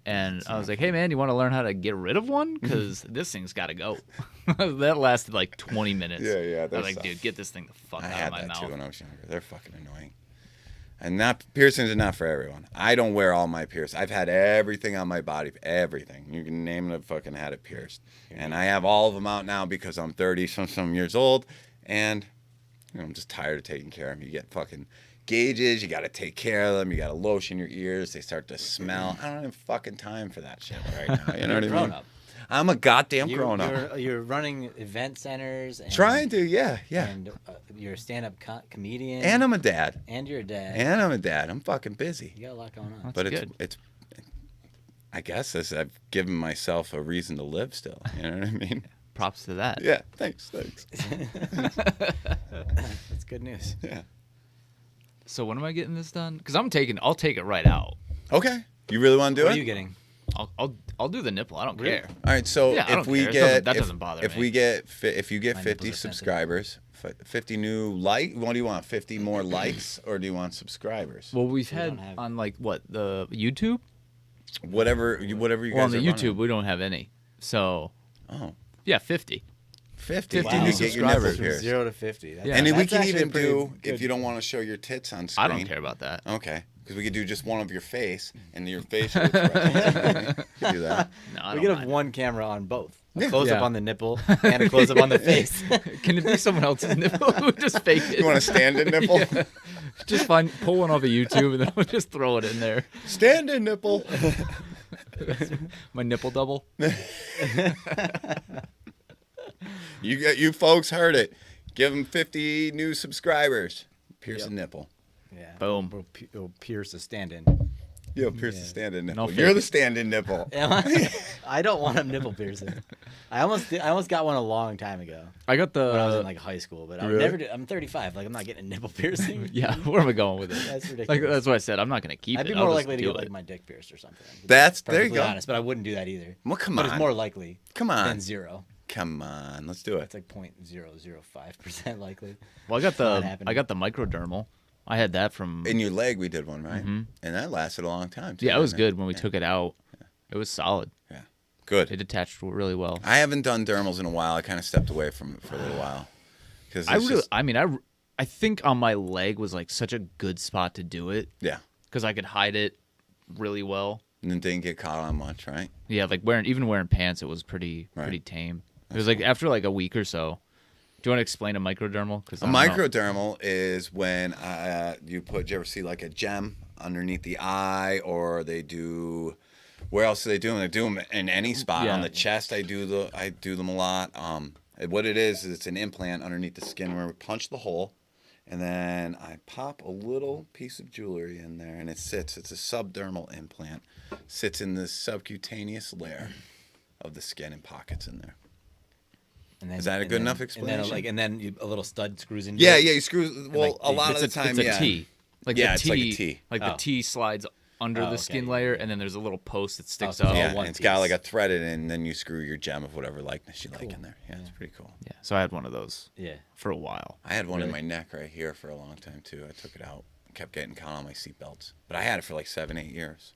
and I was like, "Hey, man, you want to learn how to get rid of one? Because this thing's got to go." That lasted like 20 minutes. Yeah, yeah, I they're was like, suck. "Dude, get this thing the fuck I out had of my that mouth." too when I was younger. They're fucking annoying. And not piercings are not for everyone. I don't wear all my piercings. I've had everything on my body, everything. You can name it, I've fucking had it pierced. And I have all of them out now because I'm 30 some years old, and I'm just tired of taking care of them. You get fucking gauges, you got to take care of them, you got to lotion your ears, they start to smell. I don't have fucking time for that shit right now. You know what I mean? Grown up. I'm a goddamn grown up. You're running event centers. And, Trying to, yeah. And you're a stand-up comedian. And I'm a dad. And you're a dad. And I'm a dad. I'm fucking busy. You got a lot going on. That's But good. it's I guess I've given myself a reason to live still. You know what I mean? Props to that. Yeah. Thanks. That's good news. Yeah. So when am I getting this done? Because I'll take it right out. Okay. You really want to do What it? are you getting? I'll do the nipple. I don't care. All right. So Yeah, I if don't we care. get That doesn't bother if me. we get if you get My 50 nipples are sensitive. subscribers, 50 new what do you want? 50 more likes, or do you want subscribers? Well, we've We had don't have- on like what, the YouTube? Whatever you Well, guys on the are YouTube running. we don't have any. So Oh. yeah, 50. 50 50 to new get your nipple subscribers. From pierced. 0 to 50. Yeah. And then we That's can actually even a pretty do, good- if you don't want to show your tits on screen. I don't care about that. Okay. Because we could do just one of your face and your facial expressions. We could do that. No, I We don't could have mind. one camera on both. A Yeah. close up Yeah. on the nipple and a close up on the face. Can it be someone else's nipple? We'll just fake it. You want a stand-in nipple? Yeah. Just pull one off of YouTube and then we'll just throw it in there. Stand-in nipple. My nipple double. You folks heard it. Give them 50 new subscribers. Pierce a nipple. Yeah. Boom. It'll pierce a stand-in. Yo, pierce the stand-in nipple. No You're fake. the stand-in nipple. Am I? I don't want a nipple piercing. I almost got one a long time ago I got when I was in the like high school, but I would Really? never do. I'm 35. Like I'm not getting a nipple piercing. yeah. Where am I going with it? That's ridiculous. Like that's what I said. I'm not gonna keep I'd it. be I'll more just likely to do get it. like my dick pierced or something. To be There you perfectly go. honest, but I wouldn't do that either. Well, come But it's on. more likely Come on. than 0. Come on. Let's do it. It's like 0.005% likely. Well, I got Not the happening. microdermal. I had that from. In your leg, we did one, right? Mhm. And that lasted a long time, too. Yeah, it was didn't good when we took it out. It was solid. Good. It detached really well. I haven't done dermals in a while. I kind of stepped away from it for a little while. Because I think on my leg was like such a good spot to do it yeah. because I could hide it really well. And it didn't get caught on much, right? Yeah, like wearing pants, it was pretty tame. It was like after like a week or so. Do you want to explain a microdermal? Because A microdermal is when you you ever see like a gem underneath the eye, or they do. Where else do they do them? They do them in any spot. Yeah. On the chest, I do them a lot. What it is it's an implant underneath the skin where we punch the hole, and then I pop a little piece of jewelry in there, and it sits. It's a subdermal implant. Sits in this subcutaneous layer of the skin and pockets in there. And then, Is that a and good then- enough And then, explanation? a little stud screws into Yeah, it. yeah. You screw. Well, like, a lot of the it's time, a yeah. T. Like Yeah, the it's T, like a T. Like the Oh. T slides under Oh, the okay, skin yeah, layer, yeah. and then there's a little post that sticks Oh, up. Yeah, one and it's got piece. like a threaded in, and then you screw your gem of whatever likeness you like in there. Yeah, it's pretty cool. Yeah, so I had one of those Yeah. for a while. I had one in Really? my neck right here for a long time too. I took it out, kept getting caught on my seatbelts, but I had it for like 7-8 years.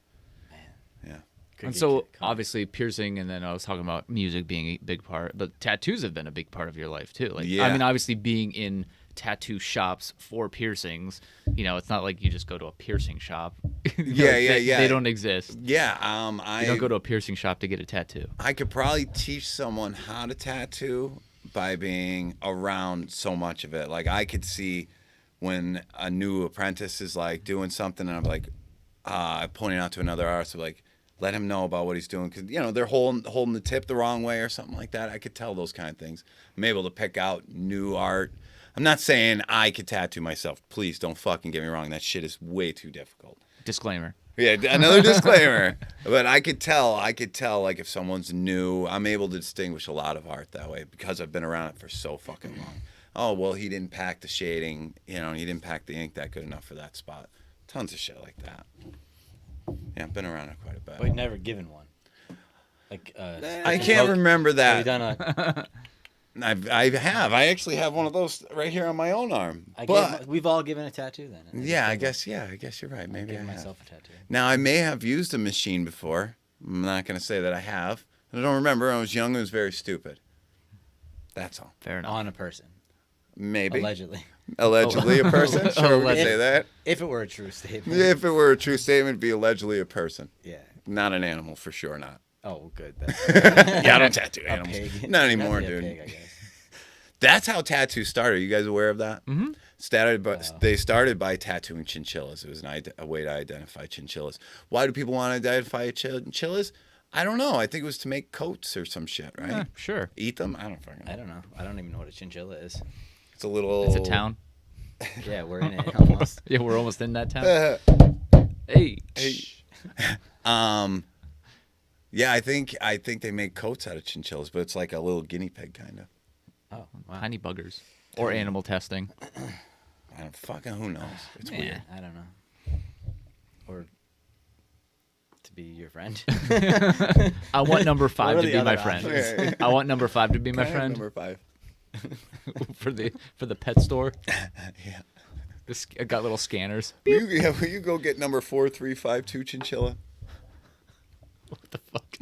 Yeah. Could And get so caught. obviously piercing, and then I was talking about music being a big part, but tattoos have been a big part of your life too. Like, Yeah. I mean, obviously being in tattoo shops for piercings, it's not like you just go to a piercing shop. Yeah. They don't exist. Yeah. You don't go to a piercing shop to get a tattoo. I could probably teach someone how to tattoo by being around so much of it. Like I could see when a new apprentice is like doing something, and I'm like, pointing out to another artist, like, let him know about what he's doing, because they're holding the tip the wrong way or something like that. I could tell those kind of things. I'm able to pick out new art. I'm not saying I could tattoo myself. Please don't fucking get me wrong. That shit is way too difficult. Disclaimer. Yeah, another disclaimer. But I could tell like if someone's new, I'm able to distinguish a lot of art that way because I've been around it for so fucking long. Oh, well, he didn't pack the shading, he didn't pack the ink that good enough for that spot. Tons of shit like that. Yeah, I've been around it quite a bit. But never given one. Like I can't remember Have you that. done a? I have. I actually have one of those right here on my own arm. We've all given a tattoo then. Yeah, I guess you're right. I've Maybe I given have. myself a tattoo. Now, I may have used a machine before. I'm not going to say that I have. I don't remember. I was young and was very stupid. That's all. Fair enough. On a person. Maybe. Allegedly. Allegedly a person. Sure, we can say that. If it were a true statement. If it were a true statement, it'd be allegedly a person. Yeah. Not an animal, for sure not. Oh, good. Yeah, I don't tattoo A animals. pig. Not anymore, That'd be dude. a pig, I guess. That's how tattoos started. Are you guys aware of that? Mm-hmm. They started by tattooing chinchillas. It was a way to identify chinchillas. Why do people want to identify chinchillas? I don't know. I think it was to make coats or some shit, right? Yeah, sure. Eat them? I don't fucking know. I don't know. I don't even know what a chinchilla is. It's a little... It's a town. Yeah, we're in it almost. Yeah, we're almost in that town. Hey. Yeah, I think they make coats out of chinchillas, but it's like a little guinea pig kind of. Oh, wow. Tiny buggers. Or animal testing. I don't fucking who knows. It's weird. I don't know. Or to be your friend. I want number What 5 are to the be my other friend. options? I want number 5 to be my Kind of friend Number 5. for the pet store. Yeah. I got little scanners. Will you go get number 4352 chinchilla? What the fuck?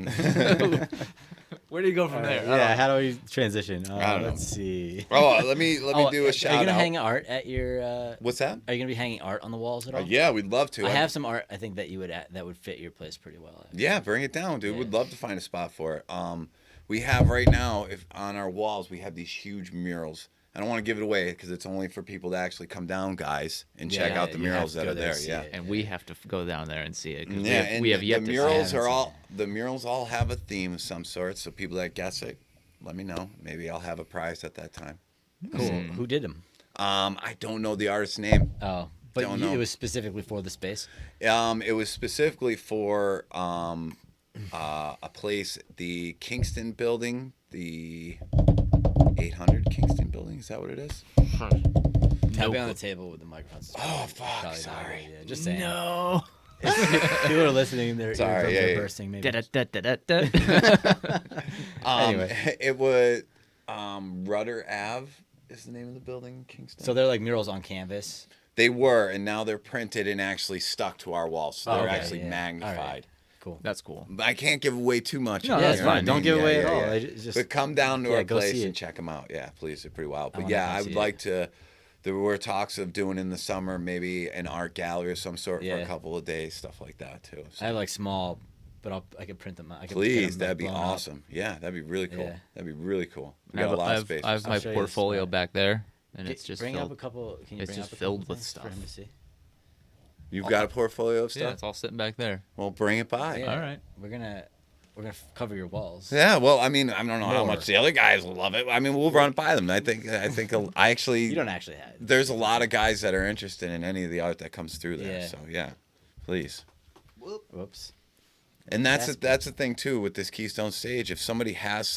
Where do you go from there? Yeah, how do we transition? I don't know. Let's see. Oh, let me do a shout Are you gonna out. hang art at your? What's that? Are you gonna be hanging art on the walls at all? Yeah, we'd love to. I have some art. I think that that would fit your place pretty well. Yeah, bring it down, dude. Yeah. We'd love to find a spot for it. We have right now, if on our walls, we have these huge murals. I don't want to give it away because it's only for people to actually come down, guys, and check Yeah, out the you have murals to that go are there there. and see Yeah. it. And we have to go down there and see it. 'Cause Yeah, and we have yet the to murals see it. are the murals all have a theme of some sort. So people that guess it, let me know. Maybe I'll have a prize at that time. Cool. Who did them? I don't know the artist's name. Oh, but Don't know. it was specifically for the space. It was specifically for a place, the Kingston building, the 800 Kingston building. Is that what it is? Tap on the table with the microphone. Oh, fuck, Probably not a sorry. good idea. Just saying. No. People are listening. Their Sorry, eardrums are yeah. bursting. Maybe. Da-da-da-da-da. Anyway. It was Rudder Ave is the name of the building, Kingston. So they're like murals on canvas. They were, and now they're printed and actually stuck to our walls. So Oh, they're okay, actually yeah. magnified. All right. Cool. That's cool. But I can't give away too much. No, Yeah, that's it's You know what fine. I Don't mean? give Yeah, away yeah, at all. yeah. It's just But come down to yeah, our go place see and it. check them out. Yeah, please. They're pretty wild. I But wanna yeah, come I see would it. like to. There were talks of doing in the summer maybe an art gallery of some sort for Yeah. a couple of days, stuff like that too. So I have like small, but I could print them. I could get please, them, that'd be blown up. awesome. Yeah, that'd be really cool. Yeah. That'd be really cool. We I got a lot I of have, space. I have I'll my show you portfolio this. back there, and it's just bring filled. up a couple. Can you It's bring just up a filled couple with things for stuff. him to see? You've got a portfolio of Yeah, stuff. it's all sitting back there. Well, bring it by. Yeah. All right. We're gonna cover your walls. Yeah, well, I mean, I don't know how More. much the other guys will love it. I mean, we'll run it by them. I think I actually. You don't actually have. There's a lot of guys that are interested in any of the art that comes through there. Yeah. So yeah, please. Whoops. And that's That's the thing too with this Keystone stage. If somebody has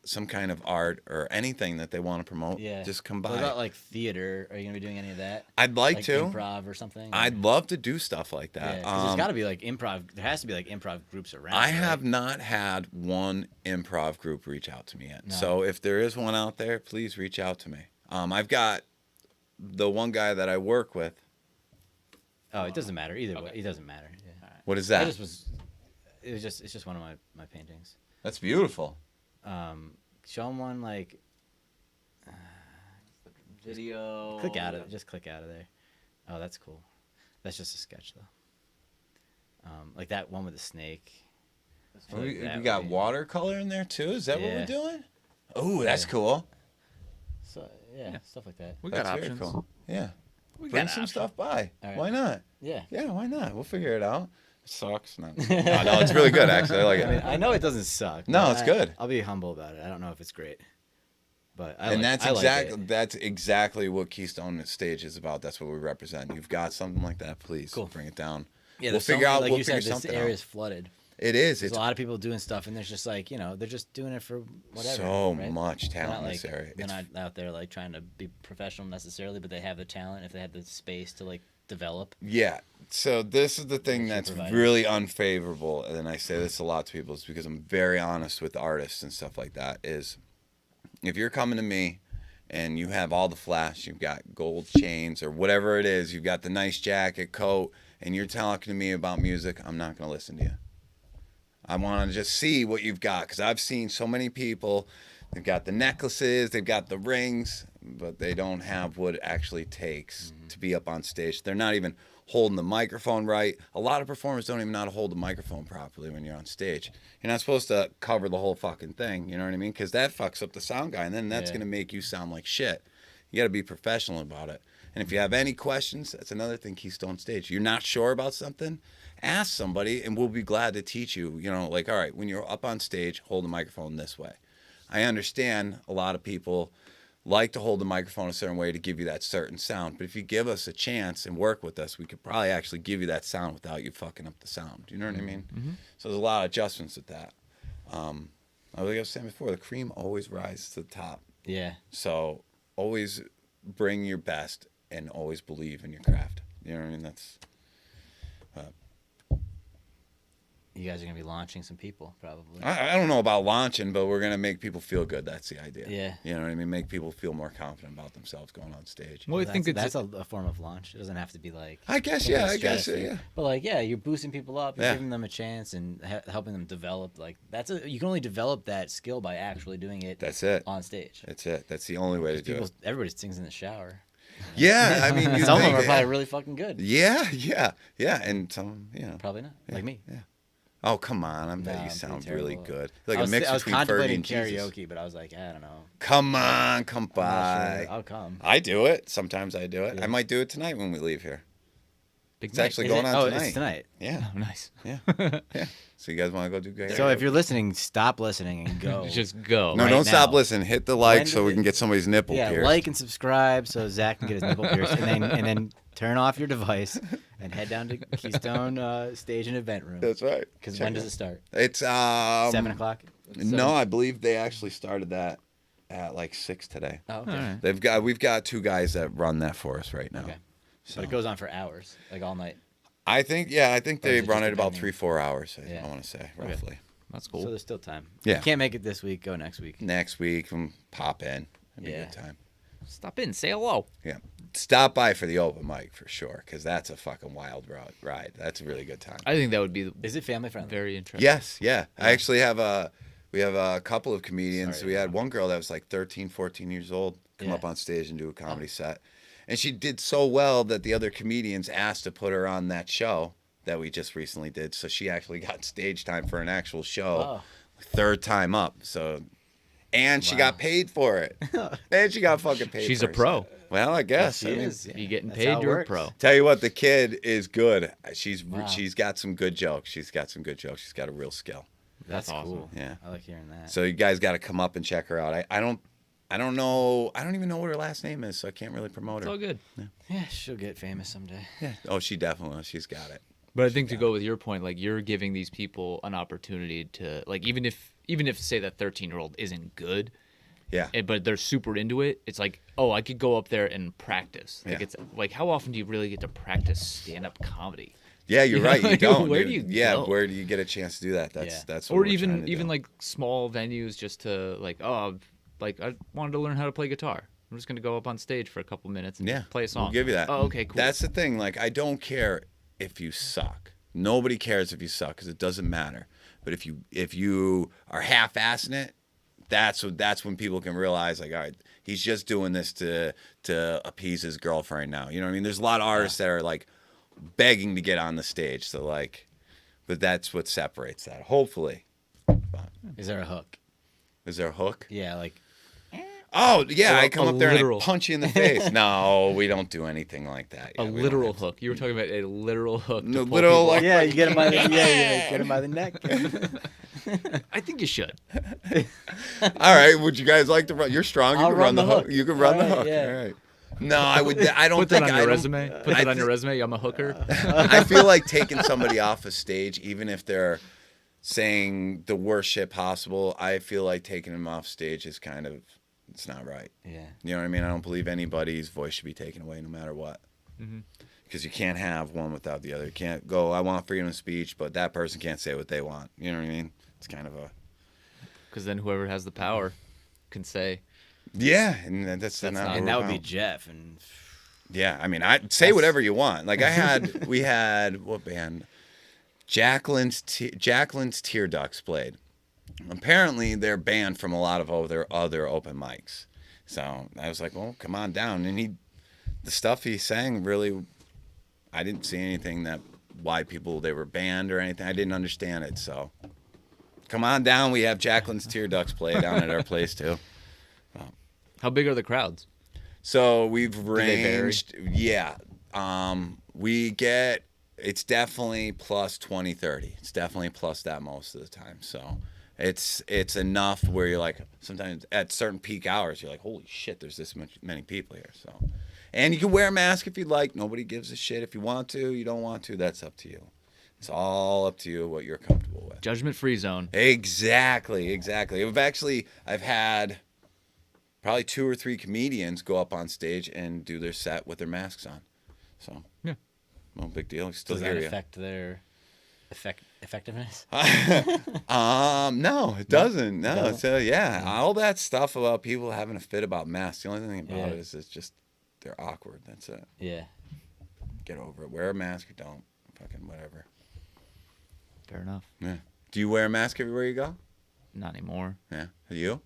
some kind of art or anything that they want to promote, Yeah. just come What by. about like theater? Are you gonna be doing any of that? I'd like to. improv or something. I'd love to do stuff like that. Yeah, 'cause there's got to be like improv. There has to be like improv groups around. I right? have not had one improv group reach out to me yet. No. So if there is one out there, please reach out to me. I've got the one guy that I work with. Oh, it doesn't matter either way. It doesn't matter. Yeah. What is I that? just was. It's just one of my paintings. That's beautiful. Show them one like. Video. Click out of it. Just click out of there. Oh, that's cool. That's just a sketch though. Like that one with the snake. I feel like We that got would be- watercolor in there too. Is that what Yeah. we're doing? Oh, that's Yeah. cool. So yeah, stuff like that. We That's got very options. cool. Yeah. We Bring got some options. stuff by. All right. Why not? Yeah. Yeah, why not? We'll figure it out. It sucks. No, no, it's really good actually. I like it. I mean, I know it doesn't suck. No, but it's good. I'll be humble about it. I don't know if it's great, but I And like, that's I like exactly it. that's exactly what Keystone Stage is about. That's what we represent. You've got something like that, please Cool. bring it down. Yeah, we'll there's so figure many- out. Like We'll you figure said, this something area out. is flooded. It is. There's It's a lot of people doing stuff, and there's just like they're just doing it for whatever. so right? much They're talent not in this like area. they're It's- not out there like trying to be professional necessarily, but they have the talent if they have the space to like develop. Yeah. So this is the thing What you that's provided. really unfavorable, and I say this a lot to people, is because I'm very honest with artists and stuff like that. Is if you're coming to me and you have all the flash, you've got gold chains or whatever it is, you've got the nice jacket, coat, and you're talking to me about music, I'm not going to listen to you. I want to just see what you've got because I've seen so many people They've got the necklaces, they've got the rings, but they don't have what it actually takes to be up on stage. They're not even holding the microphone right. A lot of performers don't even know how to hold the microphone properly when you're on stage. You're not supposed to cover the whole fucking thing, you know what I mean? Because that fucks up the sound guy, and then that's going to make you sound like shit. You got to be professional about it. And if you have any questions, that's another thing, Keystone Stage. You're not sure about something, ask somebody, and we'll be glad to teach you. You know, like, all right, when you're up on stage, hold the microphone this way. I understand a lot of people like to hold the microphone a certain way to give you that certain sound. But if you give us a chance and work with us, we could probably actually give you that sound without you fucking up the sound. You know what I mean? Mm-hmm. So there's a lot of adjustments with that. Like I was saying before, the cream always rises to the top. Yeah. So always bring your best and always believe in your craft. You know what I mean? That's... You guys are gonna be launching some people, probably. I don't know about launching, but we're gonna make people feel good. That's the idea. Yeah. You know what I mean? Make people feel more confident about themselves going on stage. Well, I think that's a form of launch. It doesn't have to be like. I guess, yeah. I guess, yeah. But like, yeah, you're boosting people up, you're giving them a chance, and helping them develop. Like you can only develop that skill by actually doing it. That's it. On stage. That's it. That's the only way to do it. Everybody sings in the shower. Yeah, I mean, some of them are probably really fucking good. Yeah, and some, you know, probably not. Yeah, like me. Yeah. Oh, come on! I bet you sound really good. Like a mix I was between contemplating Fergie and karaoke, Jesus. but I was like, I don't know. Come on, come by. Sure. I'll come. I do it. Sometimes I do it. Yeah. I might do it tonight when we leave here. It's night. actually going on tonight. It's tonight. Yeah. Oh, nice. Yeah. Yeah. So you guys want to go do karaoke? So if you're listening, stop listening and go. Just go. No, right don't stop now. listening. Hit the like When so does we it- can get somebody's nipple Yeah, pierced. like and subscribe so Zach can get his nipple pierced, and then turn off your device and head down to Keystone Stage and Event Room. That's right. Because Check when does it start? It's 7 o'clock. No, I believe they actually started that at like 6 today. Oh, okay. All right. We've got 2 guys that run that for us right now. Okay. So But it goes on for hours, like all night. I think Or they is it run just it about depending? 3-4 hours. Yeah. I want to say roughly. That's So cool. there's still time. Yeah. You can't make it this week. Go next week. Next week, pop in. It'd be Yeah. a good time. Stop in, say hello. Yeah. Stop by for the open mic for sure, because that's a fucking wild ride. That's a really good time. I think that would be Is it family friendly? very interesting. Yes, yeah. I actually have we have a couple of comedians. Sorry, we had one girl that was like 13, 14 years old come Yeah. up on stage and do a comedy set. And she did so well that the other comedians asked to put her on that show that we just recently did. So she actually got stage time for an actual show. Oh. 3rd time up. So and she Wow. got paid for it. And she got fucking paid She's for a it. pro. Well, I guess. She I mean, is. You getting That's how paid, it you're a works. pro. tell you what, the kid is good. She's got some good jokes. She's got a real skill. That's awesome. cool. Yeah. I like hearing that. So you guys got to come up and check her out. I don't know. I don't even know what her last name is, so I can't really promote It's her. all good. Yeah, she'll get famous someday. Yeah. Oh, she's got it. But I think to go with your point, like you're giving these people an opportunity to, like, even if say that 13-year-old isn't good, Yeah. but they're super into it, it's like, oh, I could go up there and practice. Like Yeah. it's like, how often do you really get to practice stand-up comedy? Yeah, you're right. You Like, don't. where dude. do you Yeah, go? where do you get a chance to do that? Yeah. That's what Or we're trying even to even do. like small venues, just to like, oh, like I wanted to learn how to play guitar. I'm just gonna go up on stage for a couple minutes and Yeah, play a song. We'll give you that. Oh, okay, cool. That's the thing. Like, I don't care if you suck. Nobody cares if you suck because it doesn't matter. But if you are half-assing it, that's when people can realize, like, all right, he's just doing this to appease his girlfriend now. You know what I mean? There's a lot of artists that are like begging to get on the stage. So like, but that's what separates that. Hopefully. Is there a hook? Is there a hook? Yeah, like Oh yeah, Or I come a up there and I literal- punch you in the face. No, we don't do anything like that. A Yeah, we don't literal have to- hook. You were talking about a literal hook. to No, pull literal, people like- up. yeah, you get him by the get him by the neck. I think you should. All right, would you guys like to run? You're strong. You I'll can run run the the hook. hook. You can run the All right, hook. yeah. All right. No, I don't Put that think on I your don't- resume. Put I that on your thi- resume. I'm a hooker. I feel like taking somebody off a stage, even if they're saying the worst shit possible, I feel like taking them off stage is kind of, it's not right. Yeah. You know what I mean? I don't believe anybody's voice should be taken away no matter what. Because you can't have one without the other. You can't go, I want freedom of speech, but that person can't say what they want. You know what I mean? It's kind of a... Because then whoever has the power can say, Yeah, and that's not not- what And we're that would be about. Jeff. And Yeah, I mean, I say whatever you want. Like we had what band? Jacqueline's Tear Ducts played, apparently they're banned from a lot of other open mics. So I was like, well, come on down. And the stuff he sang really, I didn't see anything why they were banned or anything. I didn't understand it. So come on down. We have Jacqueline's Tear Ducts play down at our place too. How big are the crowds? So we've they vary? ranged, yeah. It's definitely plus 20, 30. It's definitely plus that most of the time. So it's enough where you're like, sometimes at certain peak hours, you're like, holy shit, there's this many people here. So, and you can wear a mask if you'd like. Nobody gives a shit. If you want to, you don't want to, that's up to you. It's all up to you what you're comfortable with. Judgment-free zone. Exactly. I've had probably 2 or 3 comedians go up on stage and do their set with their masks on. So, yeah. No big deal. Still Does hear that you. affect their effectiveness? No, it doesn't. No, Doesn't? so yeah, all that stuff about people having a fit about masks. The only thing about it is it's just they're awkward. That's it. Yeah. Get over it. Wear a mask or don't. Fucking whatever. Fair enough. Yeah. Do you wear a mask everywhere you go? Not anymore. Yeah. You?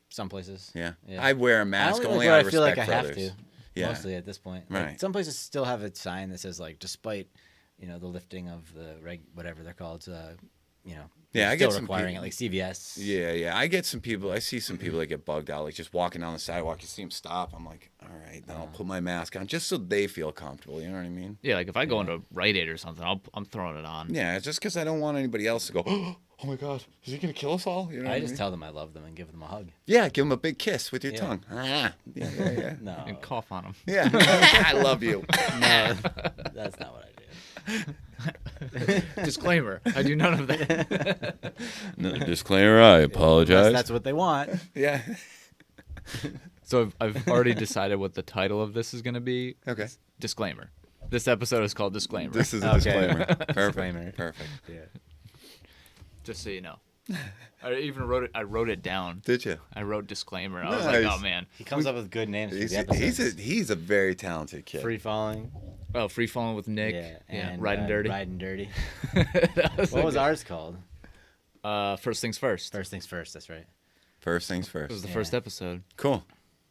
Some places. Yeah. Yeah. I wear a I mask only only like out where of I feel like I respect for have others. to. Yeah. Mostly at this point. Like, Right. some places still have a sign that says like, despite, the lifting of the whatever they're called, Yeah, I still get some requiring people- it, like CVS. Yeah. I see some people that get bugged out, like just walking down the sidewalk. You see them stop. I'm like, all right, then I'll put my mask on just so they feel comfortable. You know what I mean? Yeah, like if I go into Rite Aid or something, I'm throwing it on. Yeah, it's just because I don't want anybody else to go, oh my God, is he going to kill us all? You know what I I just mean? tell them I love them and give them a hug. Yeah, give him a big kiss with your Yeah. tongue. Ah, yeah. No, And cough on them. Yeah, I love you. no, that's not what I do. Disclaimer: I do none of that. Another disclaimer, I apologize. Unless that's what they want. Yeah. So I've already decided what the title of this is going to be. Okay. Disclaimer. This episode is called Disclaimer. This is a Okay. disclaimer. Perfect. Disclaimer. Perfect. Yeah. Just so you know. I even wrote it. I wrote it down. Did you? I wrote disclaimer. I was like, Nice. oh man. He comes up with good names for He's the episodes. he's a very talented kid. Free falling. Oh, free falling with Nick. Yeah. And riding dirty. Riding dirty. That was What a was good- ours called? First things first. First things first. That's right. First things It was first. the Yeah. first episode. Cool.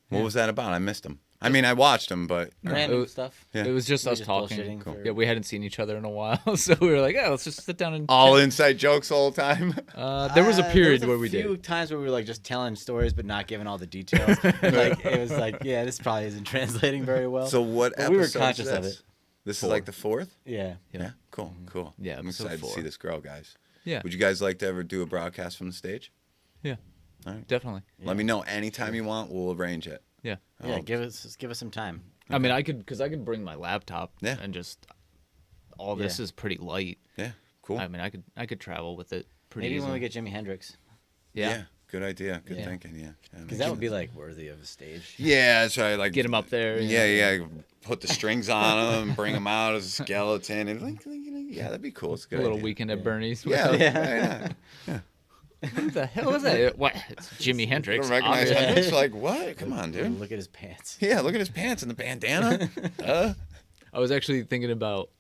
What was that about? I missed him. I mean, I watched him, but Random it- stuff. Yeah. It was just We us just talking. bullshitting for- Yeah, we hadn't seen each other in a while, so we were like, "Oh, let's just sit down and." all chat." inside jokes the whole time. There was a period where we There did. was a few times where we were like just telling stories but not giving all the details. Like it was like, yeah, this probably isn't translating very well. So what But episode we were is conscious this? of it. This is 4. like the 4th? Yeah. Yeah. Cool. Cool. Yeah, I'm episode excited to 4. see this grow, guys. Yeah, Would you guys like to ever do a broadcast from the stage? yeah, All right. definitely. Let me know anytime you want. We'll arrange it. Yeah. Yeah, Oh, give us some time. I mean, I could bring my laptop. Yeah. And just all this Yeah. is pretty light. yeah. Cool. I mean, I could travel with it pretty Maybe easily. when we get Jimi Hendrix, yeah. Good idea. Good Yeah. thinking. Yeah. because that would be like worthy of a stage. Yeah, that's right. Like Get him up there. Yeah. Put the strings on him, bring him out as a skeleton, and yeah, that'd be cool. It's a A good. little idea. weekend at Bernie's. Yeah. Yeah. Yeah. What the hell is that? What? It's Jimi Hendrix. Don't recognize obviously. Hendrix? Like what? Come on, dude. Look at his pants. Yeah, look at his pants and the bandana. I was actually thinking about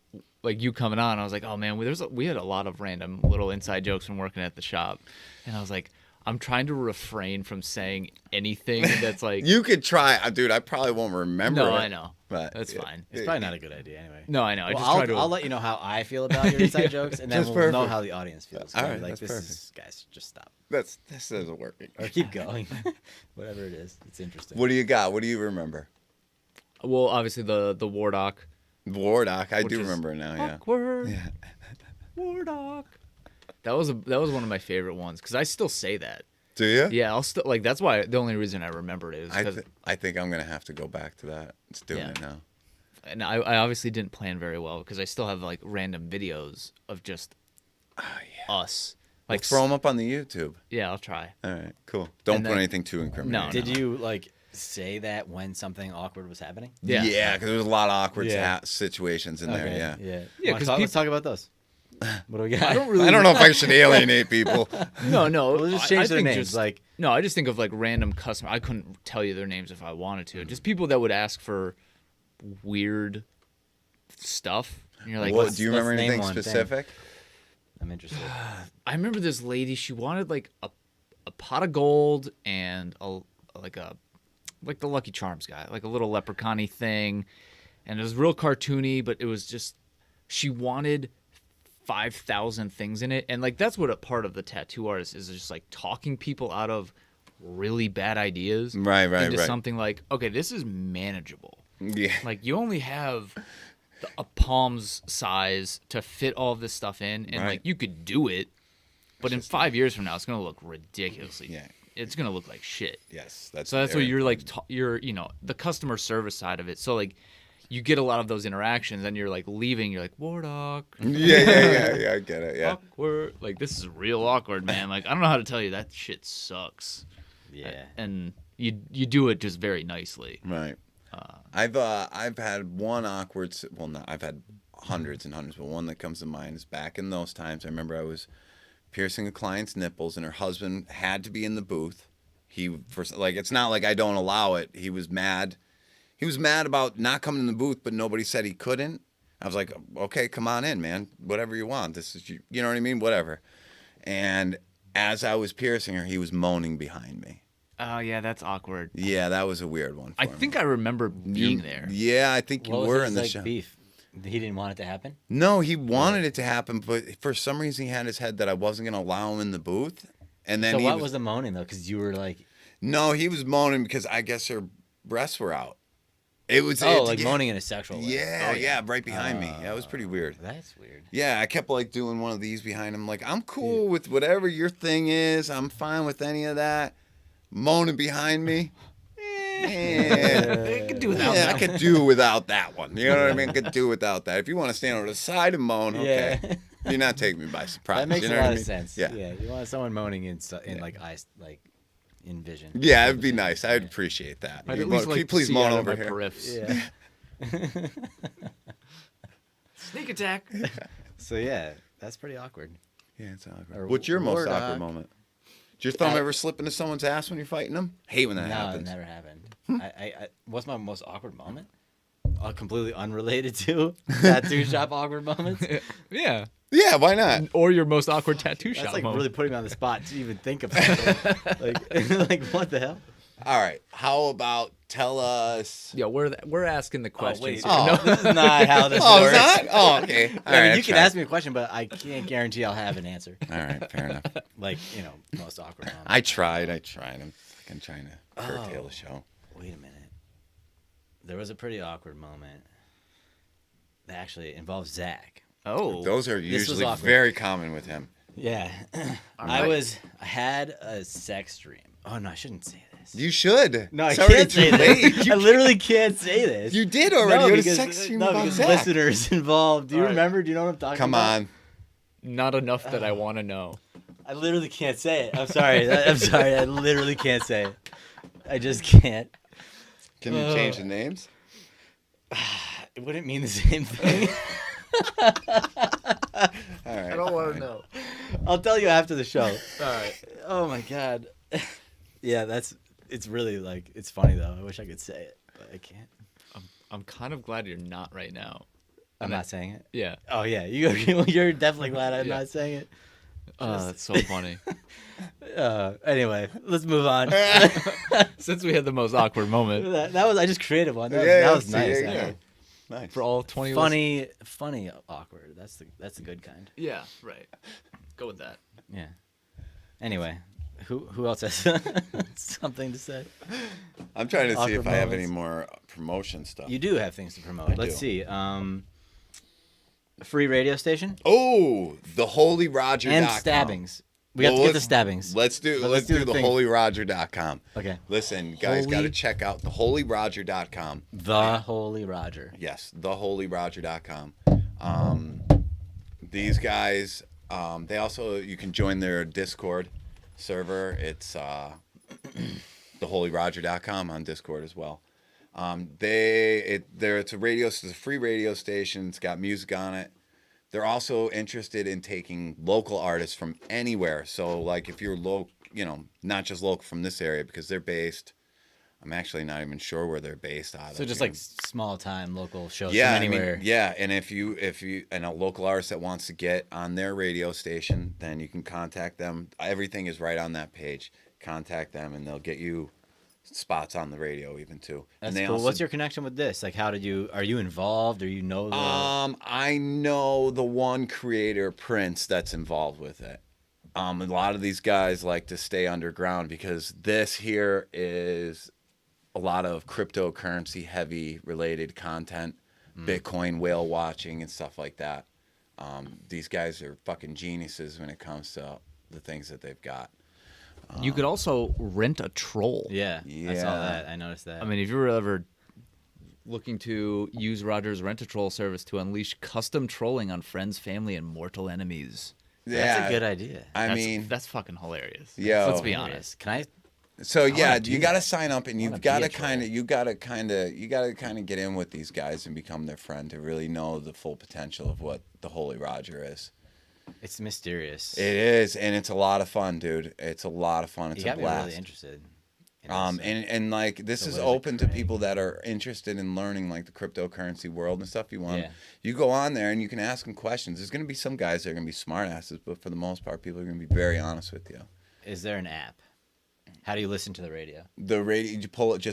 like you coming on. I was like, oh man, we had a lot of random little inside jokes from working at the shop, and I was like, I'm trying to refrain from saying anything that's like. You could try, dude. I probably won't remember. No, it, I know. but That's yeah. fine. It's probably not a good idea anyway. No, I know. I Well, just try to. I'll let you know how I feel about your inside jokes, and then That's we'll know perfect. how the audience feels. All We'll right, be like that's this perfect. is guys, just stop This isn't working. or keep going, whatever it is. It's interesting. What do you got? What do you remember? Well, obviously the Wardock. Wardock. I Which do is remember it now. Yeah. Awkward. Yeah. Wardock. That was one of my favorite ones because I still say that. Do you? Yeah, I'll still like. That's why the only reason I remembered it is I, because I think I'm gonna have to go back to that. It's doing Yeah. it now. and I obviously didn't plan very well because I still have like random videos of just us. Like Throw them up on the YouTube. Yeah, I'll try. All right. Cool. Don't And put then- anything too incriminating. No. Did you like say that when something awkward was happening? Yeah. Yeah, because there was a lot of awkward Yeah. situations in there. Yeah. Yeah. Yeah, Wanna 'cause let's talk about those. What do we got? I don't really. I don't know if I should alienate people. No, no. We'll just I change their think names. just- Like No, I just think of like random customer. I couldn't tell you their names if I wanted to. Just people that would ask for weird stuff. And you're like, What, do you let's remember name anything one thing. specific? I'm interested. I remember this lady. She wanted like a pot of gold and like the Lucky Charms guy, like a little leprechaun-y thing, and it was real cartoony, but it was just she wanted 5,000 things in it, and like that's what a part of the tattoo artist is just like talking people out of really bad ideas, Right, into right. something like, okay, this is manageable. Yeah. Like you only have a palm's size to fit all of this stuff in, and Right. like you could do it, but in 5 years from now, it's gonna look ridiculously. Yeah. It's gonna look like shit. Yes, that's So that's very what you're like. important. You're the customer service side of it. So like, you get a lot of those interactions, and you're like leaving. You're like Wardock. Yeah. I get it. Yeah. Awkward. Like this is real awkward, man. Like I don't know how to tell you that shit sucks. Yeah. And you do it just very nicely. Right. I've had one awkward. Well, no, I've had hundreds and hundreds, but one that comes to mind is back in those times. I remember I was piercing a client's nipples, and her husband had to be in the booth. It's not like I don't allow it. He was mad. He was mad about not coming in the booth, but nobody said he couldn't. I was like, okay, come on in, man. Whatever you want. This is you. You know what I mean? Whatever. And as I was piercing her, he was moaning behind me. Oh yeah, that's awkward. Yeah, that was a weird one. I think I remember being there. Yeah, I think you What was were his, in the like, show. beef? He didn't want it to happen. No, he wanted it to happen, but for some reason he had in his head that I wasn't going to allow him in the booth. And then So he what was the moaning though? Because you were like, No, he was moaning because I guess her breasts were out. It was like yeah. moaning in a sexual way. Yeah, Oh, yeah, right behind me. Yeah, it was pretty weird. That's weird. Yeah, I kept like doing one of these behind him. Like, I'm cool with whatever your thing is. I'm fine with any of that. Moaning behind me. I could do without Yeah, I that. could do without that one. You know what I mean? I could do without that. If you want to stand over the side and moan, okay. Yeah. You're not taking me by surprise. That makes you know a what lot I of mean? sense. Yeah. You want someone moaning in like eyes, like in vision. Yeah, it'd be nice. I'd appreciate that. I'd You at least can you like please see moan out of over my here. periffs. Yeah. Sneak attack. So yeah, that's pretty awkward. Yeah, it's awkward. Or What's your most Wardock. awkward moment? Did your thumb ever slip into someone's ass when you're fighting them? Hate when that No, it happens. never happened. What's my most awkward moment? Completely unrelated to tattoo shop awkward moments. Yeah. Yeah, why not? Or your most awkward tattoo That's shop like moment. really putting me on the spot to even think of something. like what the hell? All right. How about tell us? Yeah, we're asking the questions. wait. here. Oh. This is not how this Oh, works. it's not? Oh, okay. All I mean, right, you can try. ask me a question, but I can't guarantee I'll have an answer. All right, fair enough. Like, most awkward moment. I tried. I'm fucking trying to curtail the show. Wait a minute. There was a pretty awkward moment that actually involves Zach. Oh. Those are was usually awkward. very common with him. Yeah. I had a sex dream. Oh, no, I shouldn't say this. You should. No, I It's already can't say too this. late. I literally can't say this. You did already. No, You had a because, sex stream about because Zach. listeners involved. Do you All right. remember? Do you know what I'm talking Come about? on. Not enough that I want to know. I literally can't say it. I'm sorry. I'm sorry. I literally can't say it. I just can't. Can you change the names? It wouldn't mean the same thing. All right. want to know. I'll tell you after the show. All right. Oh my god. Yeah, it's really like it's funny though. I wish I could say it, but I can't. I'm kind of glad you're not right now. I'm And not saying it. Yeah. Oh yeah, you're definitely glad I'm Yeah. not saying it. That's so funny. Anyway, let's move on. Since we had the most awkward moment that was I just created one. That Yeah, was yeah, nice. yeah, yeah. actually. Nice. for all 20 Funny, awkward. That's the good kind. Yeah, right. Go with that. Yeah. Anyway, who else has something to say? I'm trying to see Awkward if I have moments. any more promotion stuff. You do have things to promote. I Let's do. see. Free radio station Oh, the holyroger.com. and stabbings. We have to get the stabbings. Let's do Let's do the the thing. holyroger.com. Okay. Listen, guys, got to Holy- check out the holyroger.com. The Holy Roger. Yes, theholyroger.com. These guys, they also, you can join their Discord server. It's theholyroger.com on Discord as well. It's a free radio station. It's got music on it. They're also interested in taking local artists from anywhere. So, like, if you're local, not just local from this area, because they're based I'm actually not even sure where they're based out of. So just like small time local shows yeah, from anywhere. I mean, yeah, and if you and a local artist that wants to get on their radio station, then you can contact them. Everything is right on that page. Contact them, and they'll get you spots on the radio even too. That's and they cool. also, What's your connection with this? Like, are you involved, or you know the? I know the one creator, Prince, that's involved with it. A lot of these guys like to stay underground because this here is a lot of cryptocurrency heavy related content, Bitcoin whale watching and stuff like that. These guys are fucking geniuses when it comes to the things that they've got. You could also rent a troll. Yeah, I saw Yeah. that. I noticed that. I mean, if you were ever looking to use Roger's rent-a-troll service to unleash custom trolling on friends, family, and mortal enemies. that's a good idea. That's fucking hilarious. Yeah. Let's be honest. Can I? So yeah, wanna do you got to that. sign up, and wanna you've be a got to troll. kind of get in with these guys and become their friend to really know the full potential of what the Holy Roger is. It's mysterious. It is, and it's a lot of fun, dude. It's a lot of fun. It's you a got me blast. really interested. in And like this So is what is it, open to Craig? people that are interested in learning like the cryptocurrency world and stuff. You want Yeah. you go on there and you can ask them questions. There's going to be some guys that are going to be smart asses, but for the most part, people are going to be very honest with you. Is there an app? How do you listen to the radio? The radio, you just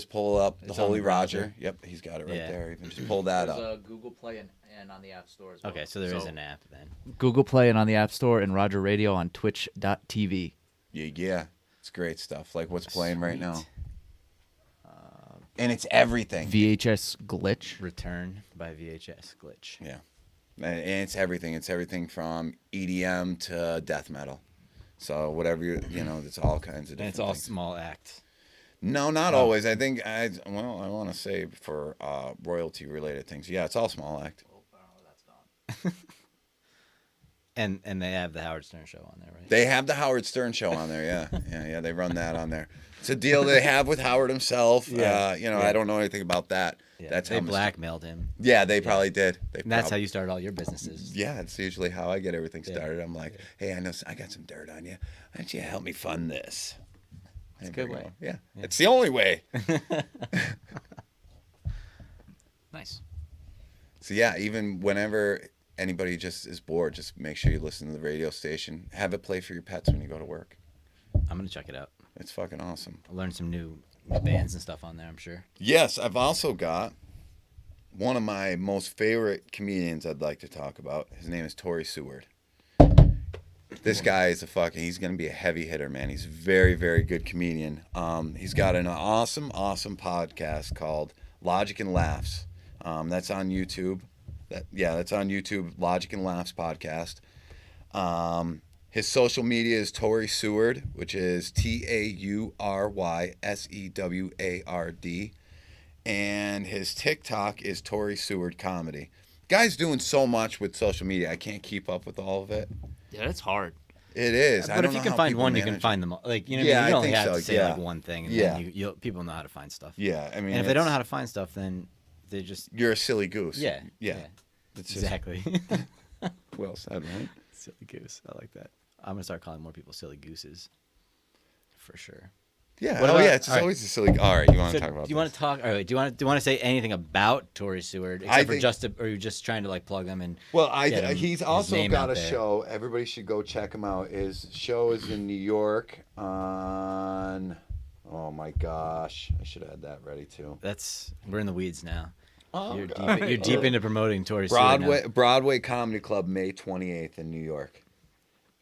pull up the It's on Holy the browser. Roger. Yep, he's got it right Yeah. there. Even just pull that There's up. a Google Play and on the App Store as well. Okay, so there is an app then. Google Play and on the App Store, and Roger Radio on twitch.tv. Yeah, it's great stuff. Like what's playing right now, Sweet. and it's everything. VHS Glitch. Return by VHS Glitch. Yeah, and it's everything. It's everything from EDM to death metal. So whatever it's all kinds of different And it's all things. small act. No, not always. I think I want to say for royalty related things. Yeah, it's all small act. And they have the Howard Stern show on there, right? They have the Howard Stern show on there. Yeah, yeah. They run that on there. It's a deal they have with Howard himself. Yeah. I don't know anything about that. Yeah. That's They how blackmailed him. Yeah, they probably did. And that's how you started all your businesses. Yeah, it's usually how I get everything Yeah. started. I'm like, hey, I got some dirt on you. Why don't you help me fund this? It's a good way. Yeah, it's the only way. Nice. So yeah, even whenever anybody just is bored, just make sure you listen to the radio station. Have it play for your pets when you go to work. I'm gonna check it out. It's fucking awesome. I'll learn some new bands and stuff on there, I'm sure. Yes, I've also got one of my most favorite comedians I'd like to talk about. His name is Tori Seward. This guy is he's going to be a heavy hitter, man. He's a very, very good comedian. He's got an awesome podcast called Logic and Laughs. That's on YouTube. That's on YouTube, Logic and Laughs podcast. His social media is Tori Seward, which is TAURYSEWARD. And his TikTok is Tori Seward Comedy. Guy's doing so much with social media. I can't keep up with all of it. Yeah, that's hard. It is. I But don't if you know can how find people one, you can manage it. find them all. Like, you know, Yeah, you I only think have so, to say yeah. like one thing, and Yeah. then people know how to find stuff. Yeah, I mean, And if they don't know how to find stuff, then they just you're a silly goose. yeah. It's just Exactly. well said, right? Silly goose. I like that. I'm gonna start calling more people silly gooses. For sure. Yeah. What Oh about- yeah, it's all right. always a silly. All right, you want So to talk about? do you want to talk? All right. Do you want to say anything about Tori Seward? I Except for think- just or are you just trying to like plug them in? Well, get him- he's his also name got out a there? show. Everybody should go check him out. His show is in New York on. Oh my gosh, I should have had that ready too. We're in the weeds now. Oh, You're God. deep. You're deep into promoting Tori Seward now. Broadway Comedy Club, May 28th in New York.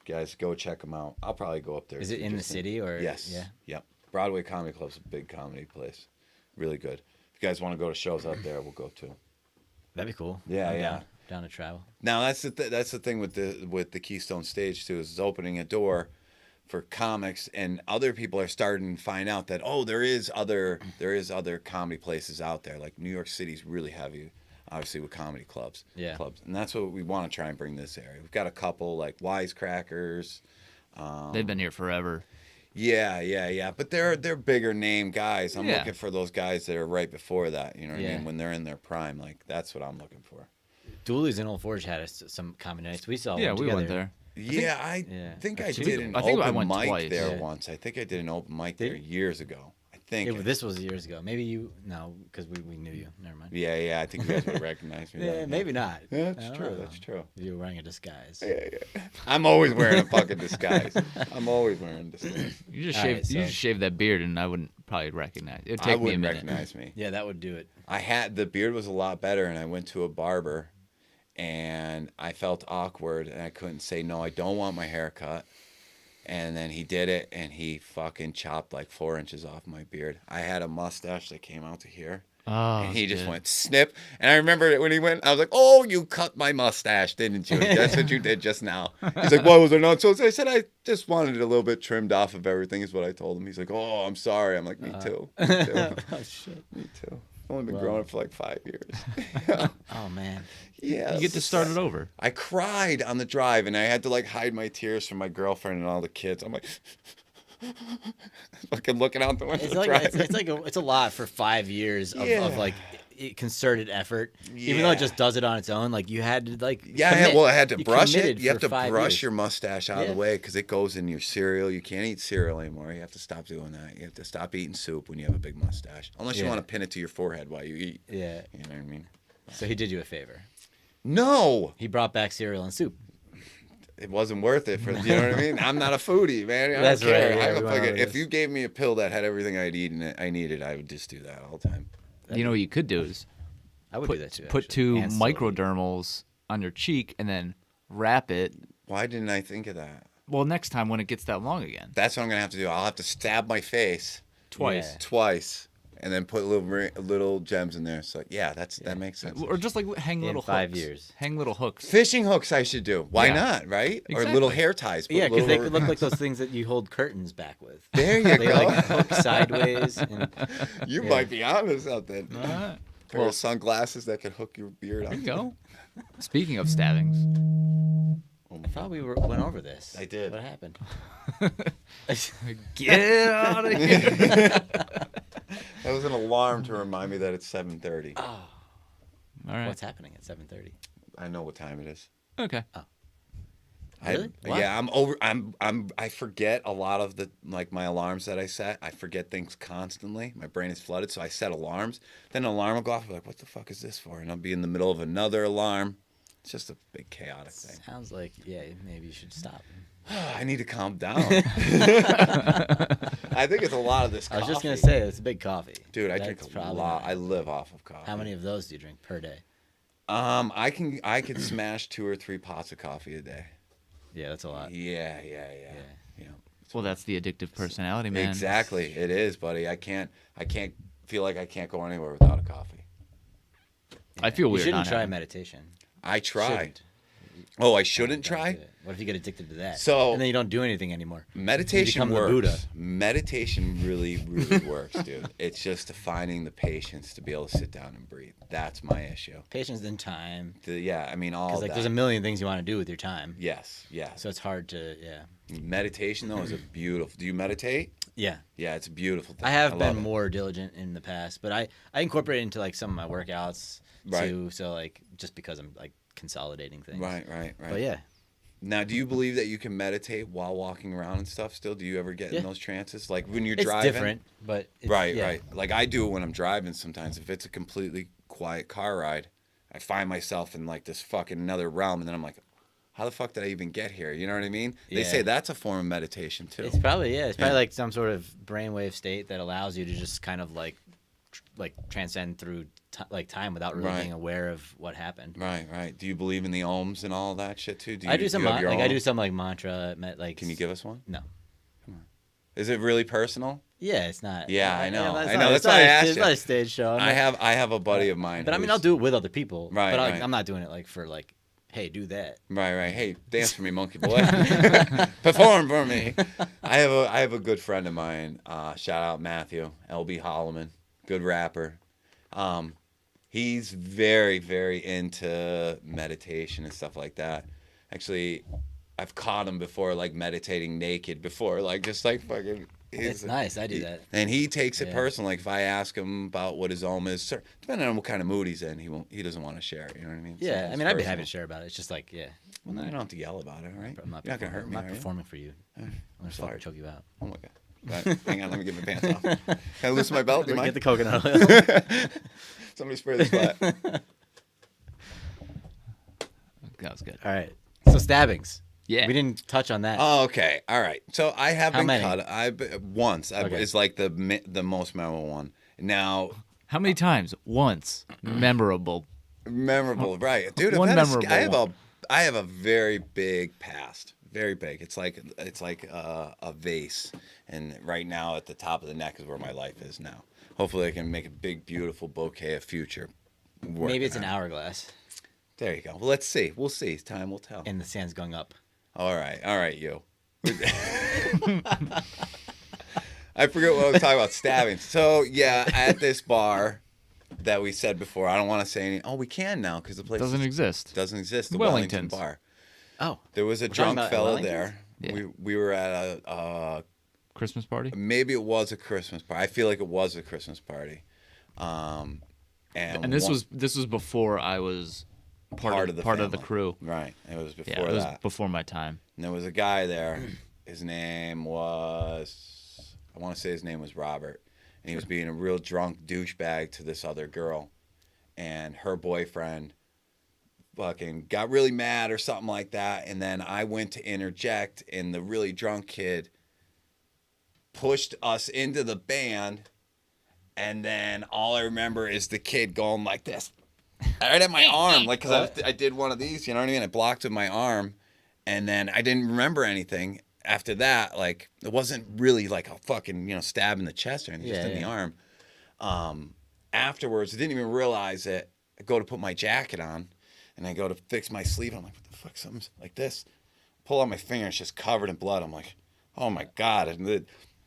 Guys, go check him out. I'll probably go up there. Is it in the city or? Yes. Yeah. Yep. Broadway Comedy Club's a big comedy place. Really good. If you guys want to go to shows out there, we'll go too. That'd be cool. Yeah, I'm yeah. Down to travel. Now that's the thing with the Keystone Stage too, is it's opening a door for comics, and other people are starting to find out that there is other comedy places out there. Like New York City's really heavy, obviously, with comedy clubs. Yeah. And that's what we want to try and bring this area. We've got a couple like Wisecrackers. They've been here forever. Yeah. But they're bigger name guys. I'm Yeah. looking for those guys that are right before that. You know what I Yeah. mean? When they're in their prime, like that's what I'm looking for. Dooley's in Old Forge had some comedy nights. We saw Yeah, one we together. went there. Yeah, I yeah. think Or I two did ago. an I think I open went mic twice. there Yeah. once. I think I did an open mic Did there you? years ago. I think. This was years ago. Maybe because we knew you. Never mind. Yeah. I think you guys would recognize me. Yeah, then. maybe not. Yeah, I that's don't true. know. That's true. You were wearing a disguise. Yeah. I'm always wearing a fucking disguise. I'm always wearing a disguise. You just All shave. right, You so- just shave that beard, and I wouldn't probably recognize. It'd take I me a wouldn't minute. recognize me. Yeah, that would do it. The beard was a lot better, and I went to a barber, and I felt awkward, and I couldn't say no. I don't want my hair cut. And then he did it, and he fucking chopped like 4 inches off my beard. I had a mustache that came out to here. Oh, And he that's just good. went snip. And I remember when he went, I was like, "Oh, you cut my mustache, didn't you? That's what you did just now." He's like, "What was there not?" So I said, "I just wanted it a little bit trimmed off of everything," is what I told him. He's like, "Oh, I'm sorry." I'm like, "Me too. Me too. Oh shit. Me too. I've only been Well. growing it for like 5 years." Oh man. Yeah. You get to start it over. I cried on the drive, and I had to like hide my tears from my girlfriend and all the kids. I'm like, fucking looking out the window. It's like driving. it's a lot for 5 years of Yeah. like concerted effort. Even though Yeah. it just does it on its own, like you had to like Yeah, commit. I had to You brush it. committed You have for to 5 brush years. your mustache out of Yeah. the way because it goes in your cereal. You can't eat cereal anymore. You have to stop doing that. You have to stop eating soup when you have a big mustache, unless you Yeah. want to pin it to your forehead while you eat. Yeah. You know what I mean? So he did you a favor. No, He brought back cereal and soup. it wasn't worth it. For you know what I mean? I'm not a foodie, man. I That's don't care. right, yeah, I'm we a went fucking, over if this. you gave me a pill that had everything I needed, I would just do that all the time. You know what you could do is I would do that too. put actually. 2 And slowly. microdermals on your cheek and then wrap it. Why didn't I think of that? Well, next time when it gets that long again, That's what I'm gonna have to do. I'll have to stab my face twice. Yeah. twice, and then put little gems in there. So yeah, that makes sense. Or just like hang In little 5 hooks. years. Hang little hooks. Fishing hooks I should do. Why Yeah. not, right? Or Exactly. little hair ties. Put Yeah, because they little- could look like those things that you hold curtains back with. There you They go. like hook sideways. And, You yeah. might be onto something. Alright. Pair of sunglasses that could hook your beard There on. you go. Speaking of stabbings, I thought we went over this. I did. What happened? get out of here. That was an alarm to remind me that it's 7:30. Oh, All right. what's happening at 7:30? I know what time it is. Okay. Really? Why? Yeah, I forget a lot of my alarms that I set. I forget things constantly. My brain is flooded, so I set alarms. Then an alarm will go off. I'm like, what the fuck is this for? And I'll be in the middle of another alarm. It's just a big chaotic thing. Sounds like maybe you should stop. I need to calm down. I think it's a lot of this I coffee. was just gonna say it's a big coffee. Dude, I That's drink a probably lot. not- I live off of coffee. How many of those do you drink per day? I could smash 2 or 3 pots of coffee a day. Yeah, that's a lot. Yeah. Well, that's the addictive personality, man. Exactly. It is, buddy. I can't feel like I can't go anywhere without a coffee. I feel You weird. shouldn't not try having- meditation. I try. Shouldn't. Oh, I shouldn't Don't try? do it. What if you get addicted to that? So- and then you don't do anything anymore. Meditation become the works. Buddha. Meditation really, really works, dude. It's just finding the patience to be able to sit down and breathe. That's my issue. Patience and time. Yeah, I mean all Because of like that. there's a million things you want to do with your time. Yes. So it's hard to Meditation though is a beautiful. Do you meditate? Yeah. Yeah, it's a beautiful thing. I have love been it. more diligent in the past, but I incorporate it into like some of my workouts Right. too. So like just because I'm like consolidating things. Right. But yeah. Now, do you believe that you can meditate while walking around and stuff still? Do you ever get Yeah. in those trances? Like when you're It's driving? different, but it's, Right, yeah. right. Like I do it when I'm driving sometimes. If it's a completely quiet car ride, I find myself in like this fucking another realm. And then I'm like, how the fuck did I even get here? You know what I mean? They Yeah. say that's a form of meditation too. It's probably Yeah. like some sort of brainwave state that allows you to just kind of like transcend through like time without really Right. being aware of what happened. Right, right. Do you believe in the ohms and all that shit too? I do some you have your I own? do some like mantra like. Can you give us one? No. Is it really personal? Yeah, it's not. Yeah, I know. it's I not- know. it's That's why not I a- asked It's you. not a stage show. I have a buddy of mine. But I mean, who's- I'll do it with other people. Right, But right. I'm not doing it like for like, hey, do that. Right. Hey, dance for me, monkey boy. Perform for me. I have a good friend of mine. Shout out Matthew LB Holloman, good rapper. He's very, very into meditation and stuff like that. Actually, I've caught him before, like meditating naked before, like just like fucking. It's nice. I do that. And he takes it Yeah. personal. Like if I ask him about what his ohm is, depending on what kind of mood he's in, he doesn't want to share it. You know what I mean? So Yeah, I it's mean, I'd be personal. happy to share about it. It's just like, yeah, Well, no, you don't have to yell about it, right? I'm not You're not gonna hurt me, I'm not are you? performing for you. I'm gonna sorry. fucking choke you out. Oh my god. Hang on, let me get my pants off. Can I loosen my belt? Do you Get mind? the coconut oil. Somebody spray this flat. That was good. All right. So stabbings. Yeah. We didn't touch on that. Oh, okay. All right. So I have How been many? cut. Once. Okay. It's like the most memorable one. Now, How many times? Once. Memorable. memorable, right, dude? One I've had memorable I have a very big past. Very big. It's like a vase, and right now at the top of the neck is where my life is now. Hopefully, I can make a big, beautiful bouquet of future. Maybe it's an working on it. hourglass There you go. Well, let's see. We'll see. Time will tell. and the sand's going up. All right, you. I forget what I was talking about. Stabbing. So yeah, at this bar that we said before, I don't want to say any. Oh, we can now because the place Doesn't exist. doesn't exist. The Wellington Wellingtons. Bar. Oh. There was a We're talking drunk about fella Wellingtons? there. Yeah. We were at Christmas party? maybe it was a Christmas party. I feel like it was a Christmas party. And this was before I was part of the family. crew. Right. It was before Yeah, it was that. before my time. And there was a guy there. His name was, I want to say his name was Robert. And he was being a real drunk douchebag to this other girl. And her boyfriend fucking got really mad or something like that. And then I went to interject, and the really drunk kid pushed us into the band. And then all I remember is the kid going like this. Right at my arm, like, because I did one of these, you know what I mean? I blocked with my arm, and then I didn't remember anything after that. Like, it wasn't really like a fucking, stab in the chest or anything, just in the arm. Afterwards, I didn't even realize it. I go to put my jacket on, and I go to fix my sleeve. I'm like, what the fuck? Something's like this. Pull out my finger, it's just covered in blood. I'm like, oh my God. And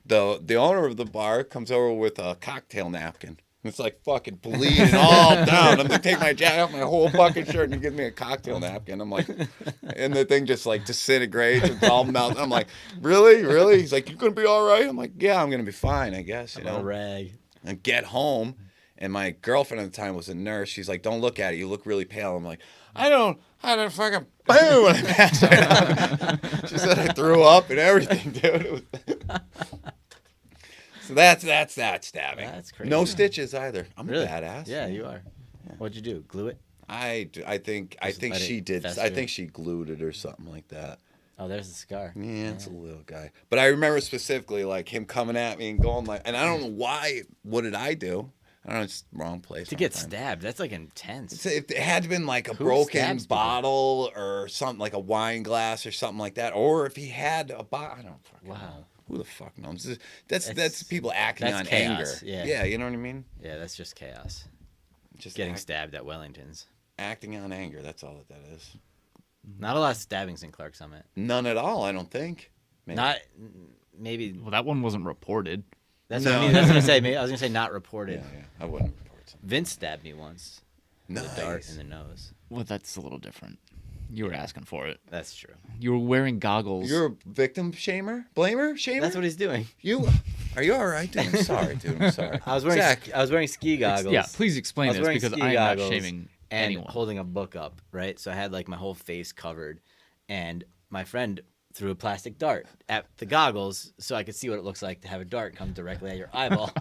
the owner of the bar comes over with a cocktail napkin. It's like fucking bleeding all down. I'm gonna take my jacket off, my whole fucking shirt, and he gives me a cocktail napkin. I'm like, and the thing just like disintegrates. It's all melting. I'm like, really? He's like, you gonna be all right? I'm like, yeah, I'm gonna be fine, I guess. You A know. rag. And get home, and my girlfriend at the time was a nurse. She's like, don't look at it. You look really pale. I'm like, I don't fucking boom. And I passed out. She said I threw up and everything, dude. It was... So that's that stabbing. That's crazy. No stitches either. I'm Really? a badass. Yeah, you are. What'd you do? Glue it? I think Just let she it did. fester? I think she glued it or something like that. Oh, there's the scar. Yeah, it's a little guy. But I remember specifically like him coming at me and going like, and I don't know why. What did I do? I don't know. It's the wrong place. To wrong get time. stabbed, that's like intense. It had to been like a Who broken stabs people? bottle or something, like a wine glass or something like that. Or if he had a bottle, I don't fucking Wow. know. Who the fuck knows? That's It's- people acting that's on chaos, anger. yeah. You know what I mean? Yeah, that's just chaos. Just Getting stabbed at Wellingtons. acting on anger. That's all that is. Not a lot of stabbings in Clark Summit. None at all, I don't think. Maybe. Not maybe. Well, that one wasn't reported. That's No. what I mean. That's what I say. Maybe, I was gonna say not reported. Yeah. I wouldn't report something. Vince stabbed me once. Nice. With a dart in the nose. Well, that's a little different. You were asking for it. That's true. You were wearing goggles. You're a victim shamer? Blamer? Shamer? That's what he's doing. Are you all right, dude? I'm sorry, dude. I'm sorry. I was wearing Zach, I was wearing ski goggles. Yeah, please I explain was this wearing because ski I am not goggles shaming and anyone. holding a book up, right? So I had like my whole face covered, and my friend threw a plastic dart at the goggles so I could see what it looks like to have a dart come directly at your eyeball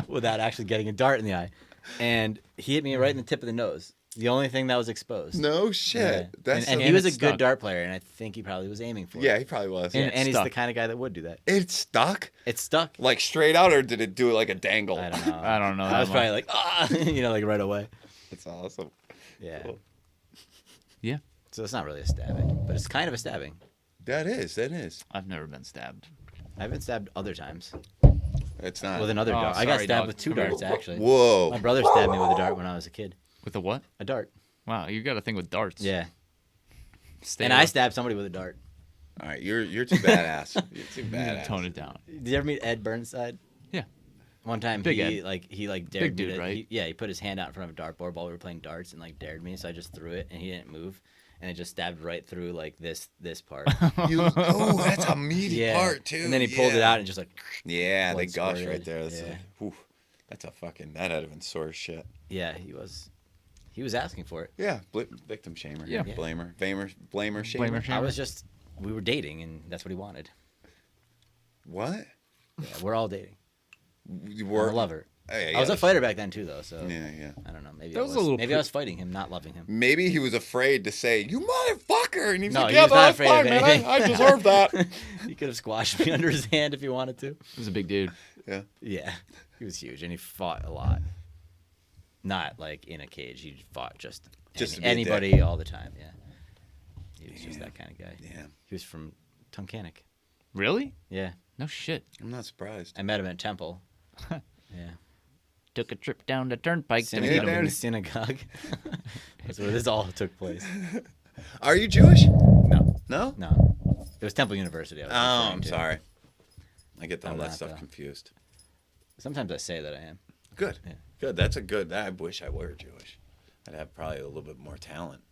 without actually getting a dart in the eye. And he hit me right in the tip of the nose. The only thing that was exposed. no shit. Yeah. That's and so- he was a it's good stuck. dart player, and I think he probably was aiming for yeah, it. he probably was. And, it's and he's the stuck. kind of guy that would do that. It stuck? It stuck. Like straight out, or did it do like a dangle? I don't know. I don't know. I that was much. probably like, like right away. That's awesome. Yeah. Cool. Yeah, So it's not really a stabbing, but it's kind of a stabbing. That is. I've never been stabbed. I've been stabbed other times It's not. with another Oh, dart. I got sorry, stabbed dog. with 2 Come here. darts, actually. Whoa. My brother stabbed me with a dart when I was a kid. With a what? A dart. Wow, you got a thing with darts. Yeah. Stay And away. I stabbed somebody with a dart. All right, you're too badass. You're too You need to badass. Tone it down. Did you ever meet Ed Burnside? Yeah. One time Big he Ed. dared dude, me to, right? he put his hand out in front of a dartboard while we were playing darts and like dared me, so I just threw it and he didn't move. And it just stabbed right through like this part. Oh, that's a meaty Yeah. part too. And then he pulled it Yeah. out and just like Yeah, they blood gush squirted. right there. That's Yeah. like, whew, that's a fucking. That had to have been sore as shit. yeah, he was asking for it. Yeah, victim shamer. Yeah. blamer, shamer. Blamer I shamer. was just we were dating and that's what he wanted. What? Yeah, we're all dating. You I'm were a lover. Hey, I was yeah. a fighter back then too, though. So Yeah. I don't know. Maybe That I was was a little maybe I was fighting him, not loving him. Maybe he was afraid to say, "You motherfucker," and he was No, like, he "Yeah, was not that's afraid fine, of man. anything. I deserve that." He could have squashed me under his hand if he wanted to. He was a big dude. Yeah. Yeah, he was huge, and he fought a lot. Not like in a cage. He fought just to be a anybody all the time. Yeah, he was just that kind of guy. Yeah. He was from Tunkhannock. Really? Yeah, No shit. I'm not surprised. I met him at Temple. Yeah, Took a trip down the turnpike. Yeah, synagogue. man. In the synagogue. That's where this all took place. Are you Jewish? No, No. no, it was Temple University. I was Oh, referring I'm to. sorry. I get all I'm that not, stuff though. confused. Sometimes I say that I am. Good. Yeah. Good. That's a good. I wish I were Jewish. I'd have probably a little bit more talent.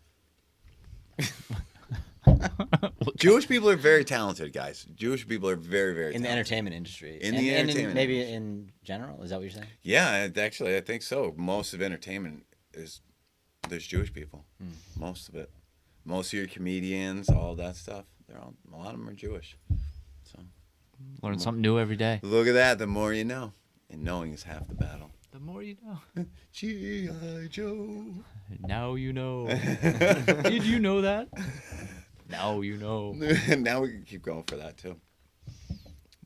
Jewish people are very talented, guys. Jewish people are very, very In the talented. entertainment industry. In the entertainment maybe industry. in general. Is that what you're saying? Yeah, actually, I think so. Most of entertainment is there's Jewish people. Most of it. Most of your comedians, all that stuff. They're all a lot of them are Jewish. So Learn something new every day. look at that. The more you know, and knowing is half the battle. The more you know. G.I. Joe. Now you know. Did you know that? Now you know. Now we can keep going for that too.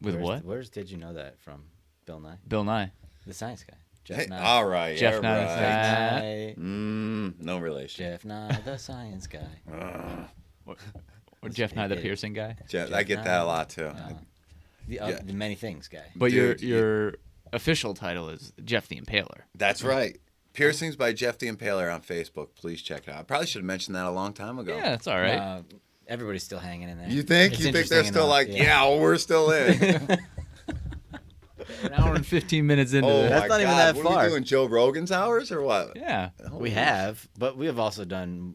With what? Where's did you know that from? Bill Nye, Bill Nye. the science guy. Jeff Hey, Nye. all right. Jeff all Nye, right. Jeff Nye. No relation. Jeff Nye, the science guy. Or Jeff Nye, the piercing guy. Jeff, Jeff I get Nye. that a lot too. The the many things guy. But Dude, your official title is Jeff the Impaler. That's right. Piercings by Jeff the Impaler on Facebook. Please check it out. I probably should have mentioned that a long time ago. Yeah, that's all right. Everybody's still hanging in there. You think? It's You think they're interesting still enough, like, yeah, well, we're still in. An hour and 15 minutes into Oh, this. That's my not even God. that What are far. we doing? Joe Rogan's hours or what? Yeah. We have, but we have also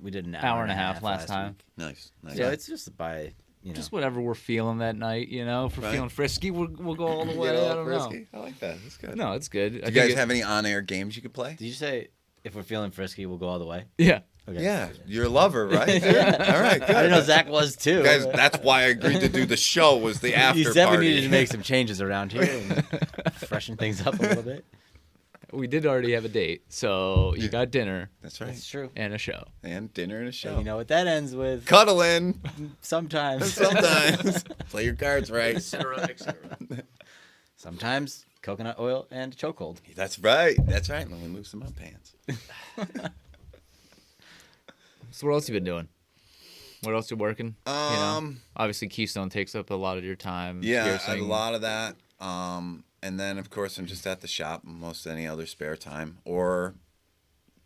we did an hour and a half last time. week. Nice. So it's just by, Just whatever we're feeling that night, you know. If we're Right. feeling frisky, we'll go all the You way. get a I little don't know. frisky? I like that. That's good. No, it's good. Do you guys have any on-air games you could play? Did you say if we're feeling frisky, we'll go all the way? Yeah. Okay. Yeah, you're a lover, right? All right, good. I didn't know Zach was too. Guys, that's why I agreed to do the show. Was the after You definitely party. needed to make some changes around here and freshen things up a little bit. We did already have a date, so you got dinner That's right. That's true. and a show. And dinner and a show. And you know what that ends with? Cuddling Sometimes. sometimes. Play your cards right. etc. Sometimes coconut oil and chokehold. That's right. That's right. Let me loosen my pants. So what else you been doing? What else you working? Um, Obviously Keystone takes up a lot of your time. Yeah, I have a piercing. lot of that. And then of course I'm just at the shop most any other spare time. Or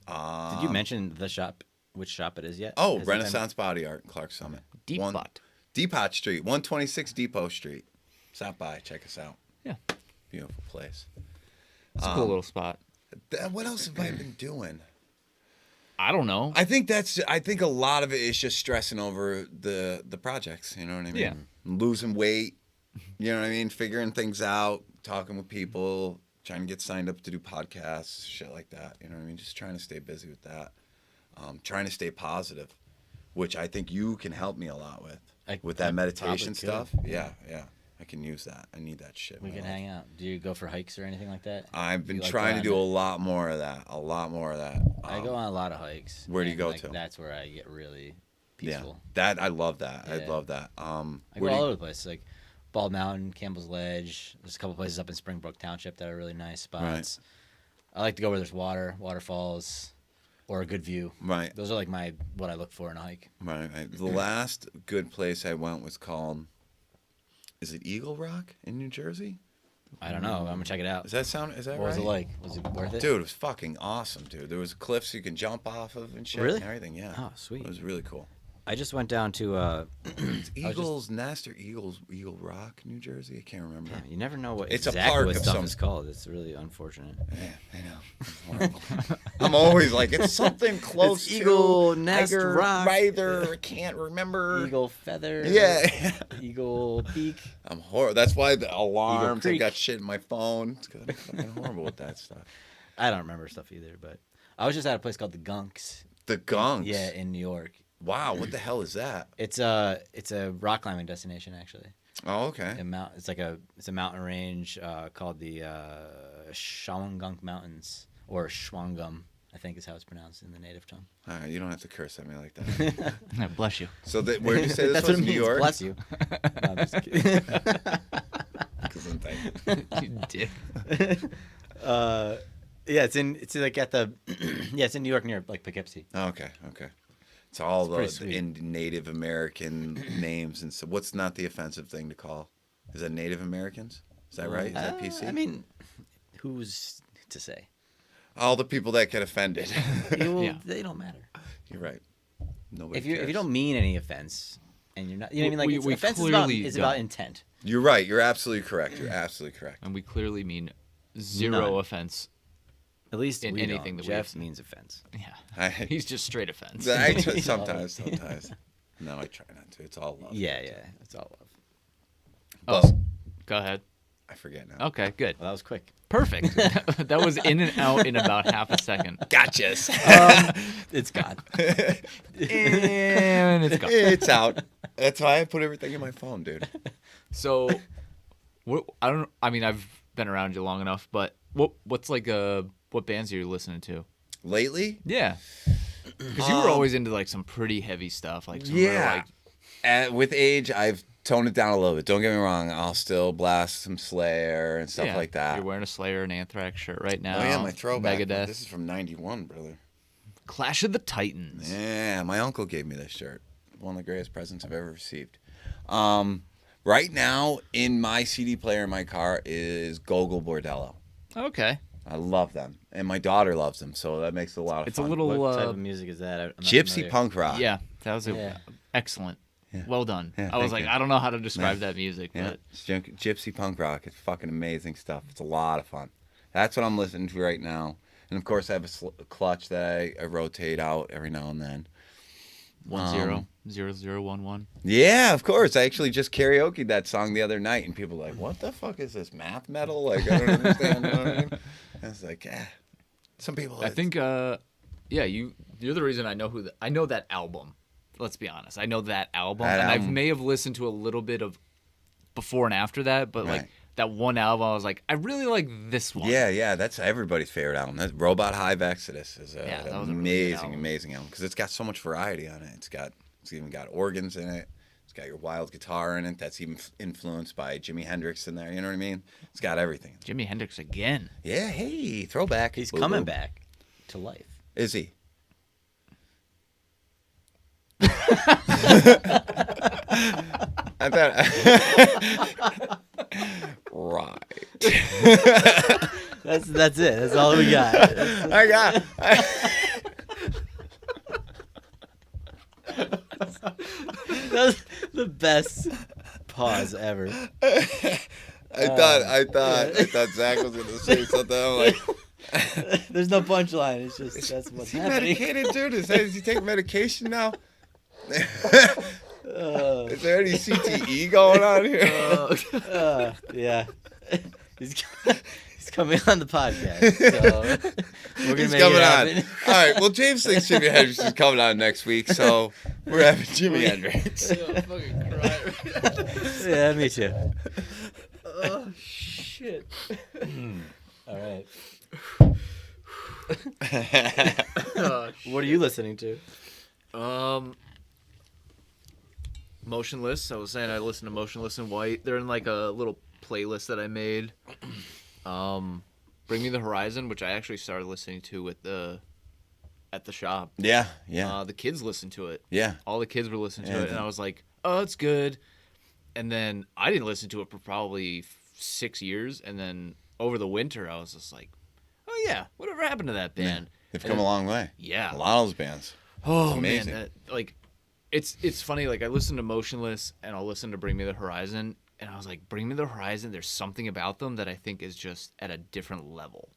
Did you mention the shop? Which shop it is yet? oh, Has it been- Renaissance Body Art in Clark Summit. Depot. Depot Street, 126 Depot Street. Stop by, check us out. Yeah. Beautiful place. It's a cool little spot. What else have I been doing? I don't know. I think a lot of it is just stressing over the projects, you know what I mean? Yeah. Losing weight, you know what I mean? Figuring things out, talking with people, trying to get signed up to do podcasts, shit like that, you know what I mean? Just trying to stay busy with that. Trying to stay positive, which I think you can help me a lot with that meditation probably stuff. could. Yeah. I can use that. I need that shit. in We my can life. hang out. Do you go for hikes or anything like that? I've been You like trying to going do a to- lot more of that. I go on a lot of hikes. where do you and, go like, to? That's where I get really peaceful. Yeah, that I love that. I Yeah. love that. I go Where do all you- over the place, like Bald Mountain, Campbell's Ledge. There's a couple places up in Springbrook Township that are really nice spots. I like to go where there's waterfalls, or a good view. Right. Those are like what I look for in a hike. Right. The last good place I went was called. Is it Eagle Rock in New Jersey? I don't know. I'm gonna check it out. Is that What right? was it like? Was it worth it? Dude, it was fucking awesome, dude. There was cliffs you can jump off of and shit. Really? And everything, yeah. Oh, sweet. It was really cool. I just went down to. It's Eagle's Nest or Eagle Rock, New Jersey. I can't remember. Yeah, you never know what It's a exactly park what of stuff some- is called. It's really unfortunate. Yeah, I know. It's horrible. I'm always like, it's something close It's Eagle to Nest Tiger Rock. Rider. I can't remember. Eagle feather. Yeah. Eagle beak. I'm horrible. That's why the alarms. I Creek. got shit in my phone. It's 'cause I'm fucking horrible with that stuff. I don't remember stuff either, but I was just at a place called the Gunks. The Gunks. Yeah, in New York, Wow, what the hell is that? It's a rock climbing destination actually. Oh, okay. It's a mountain range called the Shawangunk Mountains, or Shwangum, I think is how it's pronounced in the native tongue. All right, you don't have to curse at me like that. Bless you. So where did you say this That's was? what it New means. York? Bless you. No, I'm just kidding. You dick. Yeah, it's like at the yeah, it's in New York near like Poughkeepsie. Okay. It's all pretty the sweet. in Native American names, and so what's not the offensive thing to call? Is that Native Americans? Is that right? Is that PC? I mean, who's to say? All the people that get offended. Yeah. They don't matter. You're right. Nobody If you cares. don't mean any offense, and you're not, you know what I mean? Like We offense clearly is about don't. intent. You're right. You're absolutely correct. And we clearly mean zero None. offense. At least In we anything don't. that we've Jeff said. means offense. Yeah. He's just straight offense. Sometimes. No, I try not to. It's all love. Yeah, it's all love. But Go ahead. I forget now. Okay, good. Well, that was quick. Perfect. That was in and out in about half a second. Gotchas. It's gone. And it's gone. It's out. That's why I put everything in my phone, dude. So, I mean, I've been around you long enough, but what's like what bands are you listening to? Lately? Yeah, because you were always into like some pretty heavy stuff, like some real, like With age, I've toned it down a little bit. Don't get me wrong. I'll still blast some Slayer and stuff like that. You're wearing a Slayer and Anthrax shirt right now. Oh, yeah, my throwback. Megadeth. This is from 91, brother. Clash of the Titans. Yeah, my uncle gave me this shirt. One of the greatest presents I've ever received. Right now, in my CD player in my car is Gogol Bordello. Okay. I love them. And my daughter loves them, so that makes it a lot of It's fun. a little What type of music is that? I'm not Gypsy familiar. punk rock. yeah, that was Yeah. excellent. Yeah. Well done. Yeah, I was thank like, you. I don't know how to describe that music, Yeah, but it's gypsy punk rock. It's fucking amazing stuff. It's a lot of fun. That's what I'm listening to right now. And of course, I have a clutch that I rotate out every now and then. 100011. Yeah, of course. I actually just karaoke'd that song the other night, and people were like, "What the fuck is this math metal?" Like, I don't understand. You know what I mean? I was like, "Yeah." Some people. I think, yeah, you're the reason I know I know that album. Let's be honest. I know that album, That and I album. may have listened to a little bit of before and after that, but like Right. that one album, I was like, I really like this one. Yeah, that's everybody's favorite album. That Robot Hive Exodus is Yeah, that an was a really good amazing album because it's got so much variety on it. It's even got organs in it. It's got your wild guitar in it. That's even influenced by Jimi Hendrix in there. You know what I mean? It's got everything. Jimi Hendrix again. Yeah, hey, throwback. He's Boo, coming boo. back to life. Is he? I thought. Right. That's it. That's all we got. I got. That was the best pause ever. I thought Zach was gonna say something. I'm like, There's no punchline. It's just that's what's is he happening. medicated, dude? Does he take medication now? Is there any CTE going on here? Yeah. He's coming on the podcast. So we're gonna He's make coming it on. happen. All right. Well, James thinks Jimi Hendrix is coming on next week, so we're having Jimi Hendrix. Yeah, me too. Oh shit. All right. Oh, What are you listening to? Motionless. I was saying I listen to Motionless in White. They're in like a little playlist that I made. Bring Me the Horizon, which I actually started listening to at the shop. Yeah. The kids listened to it. Yeah. All the kids were listening to Yeah, it, and I was like, "Oh, it's good." And then I didn't listen to it for probably 6 years, and then over the winter, I was just like, "Oh yeah, whatever happened to that band?" They've And come a long way. Yeah. A lot of those bands. Oh It's amazing. man, it's funny. Like I listen to Motionless and I'll listen to Bring Me the Horizon, and I was like, Bring Me the Horizon. There's something about them that I think is just at a different level.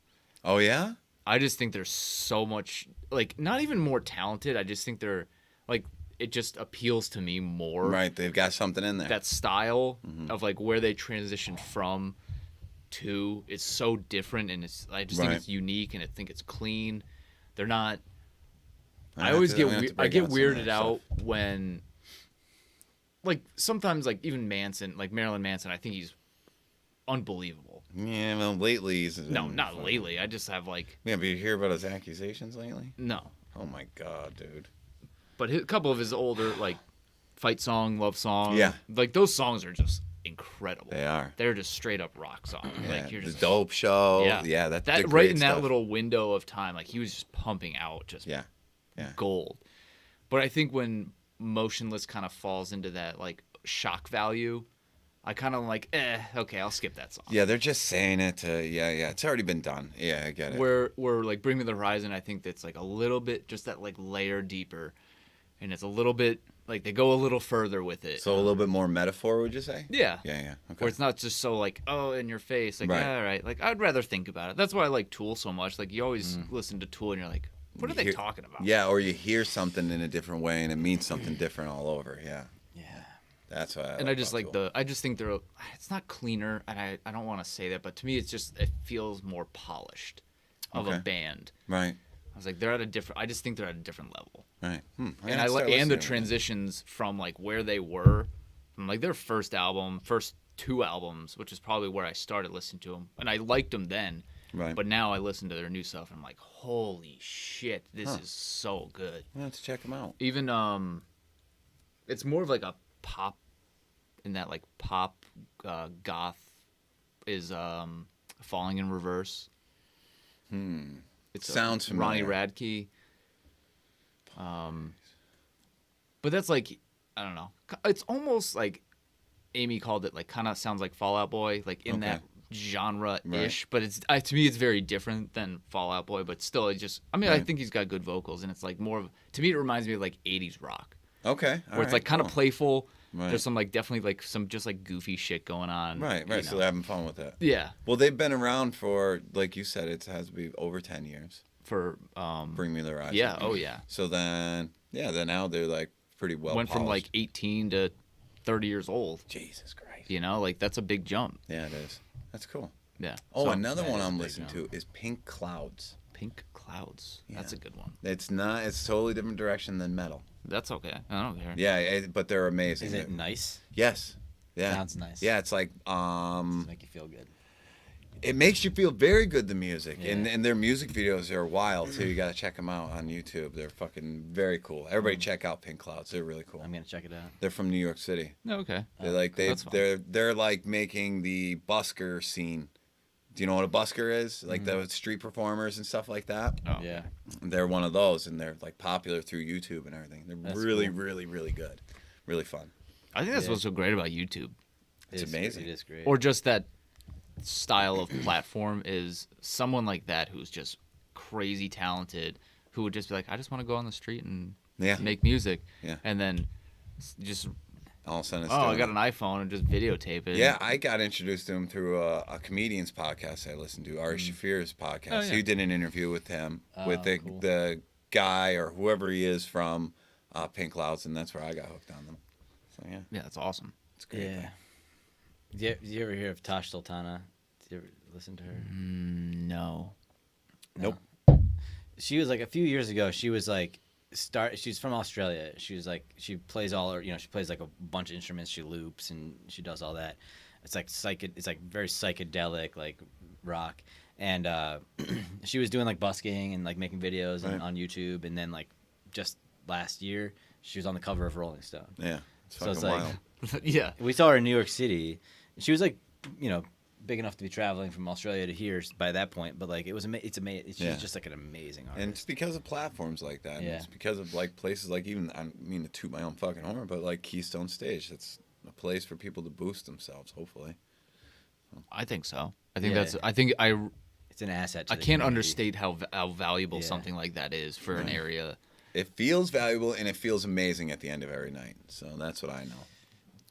Oh yeah. I just think they're so much like not even more talented. I just think they're like it just appeals to me more. Right. They've got something in there. That style of like where they transitioned from to is so different, and I just think Right. it's unique, and I think it's clean. They're not. I always I'm gonna have to I break get out some of weirded that out stuff. when, like, sometimes, like, even Manson, like Marilyn Manson, I think he's unbelievable. Yeah, well, lately he's No, not lately. I just have like Yeah, but you hear about his accusations lately? no. Oh my god, dude. But a couple of his older like fight song, love song, Yeah. like those songs are just incredible. They are. They're just straight up rock songs. Yeah, Like you're the just dope show. Yeah, Yeah, that's that the right great in that stuff. little window of time. Like he was just pumping out just Yeah. gold. But I think when Motionless kind of falls into that like shock value, I kind of like, okay, I'll skip that song. Yeah, they're just saying it to, yeah, it's already been done. Yeah, I get it. Where like Bring Me the Horizon, I think that's like a little bit just that like layer deeper, and it's a little bit like they go a little further with it. So a little bit more metaphor, would you say? Yeah. Yeah, okay. Where it's not just so like, oh, in your face. Like, Right. all right. Like, I'd rather think about it. That's why I like Tool so much. Like, you always listen to Tool and you're like, what are they hear- talking about? Yeah, or you hear something in a different way and it means something different all over. Yeah, Yeah. that's why. And I just like I just think they're, it's not cleaner. And I don't want to say that, but to me, it's just, it feels more polished of a Okay. band. Right. I was like, they're at a different, I just think they're at a different level. Right. And I like, and the transitions from like where they were, from like their first album, first 2 albums, which is probably where I started listening to them, and I liked them then. Right. But now I listen to their new stuff, and I'm like, holy shit, this Huh. is so good. I have to check them out. Even it's more of like a pop, in that like pop goth is Falling in Reverse. It's Sounds Ronnie familiar. Radke. But that's like, I don't know. It's almost like Amy called it, like kind of sounds like Fall Out Boy, like in that genre-ish. Right. But it's to me, it's very different than Fall Out Boy. But still, it just, I mean, I Right. think he's got good vocals, and it's like more of, to me, it reminds me of like 80s rock, Okay. where it's like kind of playful. Right. There's some like definitely like some just like goofy shit going on. Right. you So know. they're having fun with that. Yeah. Well, they've been around for, like you said, it has to be over 10 years. For Bring Me the Horizon. yeah, oh yeah. So then, then now they're like pretty well Went from polished. like 18 to 30 years old. Jesus Christ. You know, like that's a big jump. Yeah, it is. That's cool. Yeah. Oh, So, another that one is a I'm big listening to is Pink Clouds. Pink Clouds. That's a Yeah. good one. It's not. It's totally different direction than metal. That's okay. I don't care. Yeah, but they're amazing. Is it nice? Yes. Yeah. Sounds nice. Yeah, it's like Does it make you feel good? it makes you feel very good. The music Yeah. and their music videos are wild too. You got to check them out on YouTube. They're fucking very cool. Everybody check out Pink Clouds. They're really cool. I'm gonna check it out. They're from New York City. No, okay. They're like That's fine. they're like making the busker scene. Do you know what a busker is? Like the street performers and stuff like that. Oh, Yeah. They're one of those, and they're like popular through YouTube and everything. They're That's really, cool. really, really good, really fun. I think that's Yeah. what's so great about YouTube, It's It is- amazing. It is great. or just that style of platform is someone like that who's just crazy talented, who would just be like, I just want to go on the street and Yeah. make music, Yeah. and then just All of a sudden, it's I doing got it. an iPhone and just videotape it. Yeah, I got introduced to him through a comedian's podcast I listened to, Ari Shafir's podcast. Oh, yeah. He did an interview with him, with the cool. the guy or whoever he is from Pink Clouds, and that's where I got hooked on them. So yeah, Yeah, that's awesome. it's great. Yeah. Did you ever hear of Tosh Sultana? Did you ever listen to her? No. Nope. She was like a few years ago. She was like She's from Australia. She was like she plays all her. She plays like a bunch of instruments. She loops and she does all that. It's like It's like very psychedelic, like rock. And she was doing like busking and like making videos Right. on YouTube. And then like just last year, she was on the cover of Rolling Stone. Yeah, it's So fucking it's like- wild. Yeah. We saw her in New York City. She was like, big enough to be traveling from Australia to here by that point. But like, it's amazing. She's Yeah. just like an amazing artist. And it's because of platforms like that. Yeah. It's because of like places like even I mean to toot my own fucking horn, but like Keystone Stage. That's a place for people to boost themselves. Hopefully. I think so. I think Yeah. It's an asset. To I the can't community. understate how valuable Yeah. something like that is for an Right. area. It feels valuable and it feels amazing at the end of every night. So that's what I know.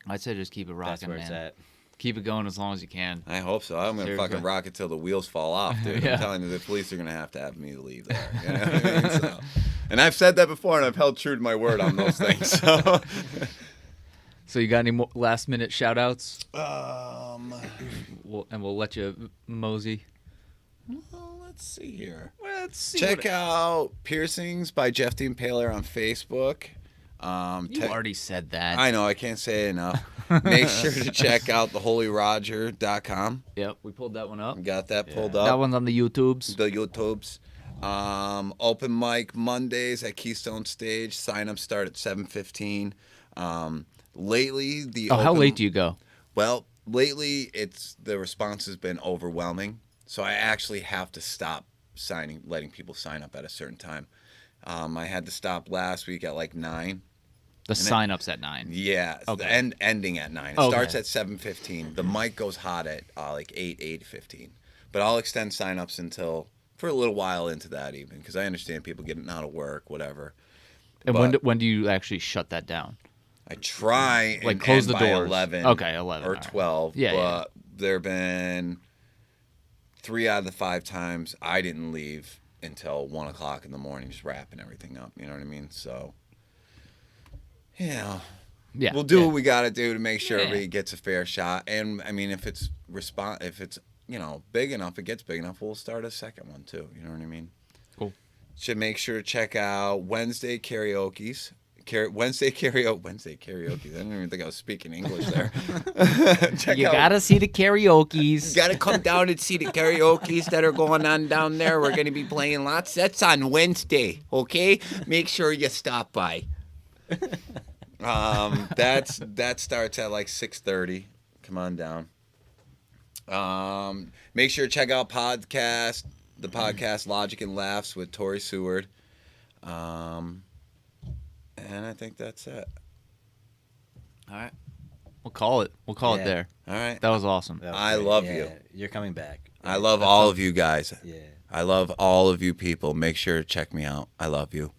I'd say just keep it That's rocking, where man. it's at. Keep it going as long as you can. I hope so. I'm gonna Seriously. fucking rock it till the wheels fall off, dude. Yeah. I'm telling you, the police are gonna have me leave there. You know what I mean? So, and I've said that before, and I've held true to my word on those things. So, So you got any more last minute shout outs? um, And we'll let you mosey. well, let's see here. Well, Let's see. Check out Piercings by Jeff the Impaler on Facebook. You already said that. I know, I can't say it enough. Make sure to check out theholyroger.com. Yep, we pulled that one up. Got that pulled That up. one's on the YouTubes. The YouTubes. Open mic Mondays at Keystone Stage. Sign-ups start at 7:15. Lately, How late do you go? Well, lately the response has been overwhelming, so I actually have to stop letting people sign up at a certain time. I had to stop last week at like 9. The sign-up's at 9. Yeah, Okay. ending at 9. It Okay. starts at 7:15. The mic goes hot at like 8:15. But I'll extend sign-ups for a little while into that even, because I understand people getting out of work, whatever. And But when do you actually shut that down? I try Like and close end the by doors. 11. Okay, 11, or all right. 12. Yeah, but there have been 3 out of the 5 times I didn't leave until 1 o'clock in the morning, just wrapping everything up. You know what I mean? So, yeah. Yeah. We'll do what we got to do to make sure Yeah. everybody gets a fair shot. And I mean, if it's big enough, it gets big enough, we'll start a second one too. You know what I mean? Cool. Should make sure to check out Wednesday karaoke's. Wednesday karaoke. I didn't even think I was speaking English there. Check You out. gotta see the karaoke's. You gotta come down and see the karaoke's that are going on down there. We're gonna be playing lots. That's on Wednesday, okay? Make sure you stop by. That starts at like 6:30. Come on down. Make sure to check out the podcast Logic and Laughs with Tori Seward. And I think that's it. All right. We'll call it. We'll call it Yeah. there. All right. That was awesome. That was I great. love Yeah, you. You're coming back. I love all of you guys. Yeah. I love all of you people. Make sure to check me out. I love you.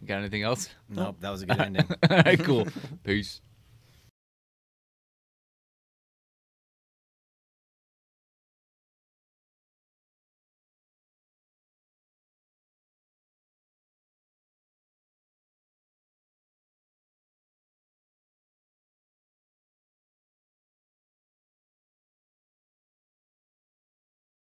You got anything else? Nope, that was a good ending. All right, cool. Peace.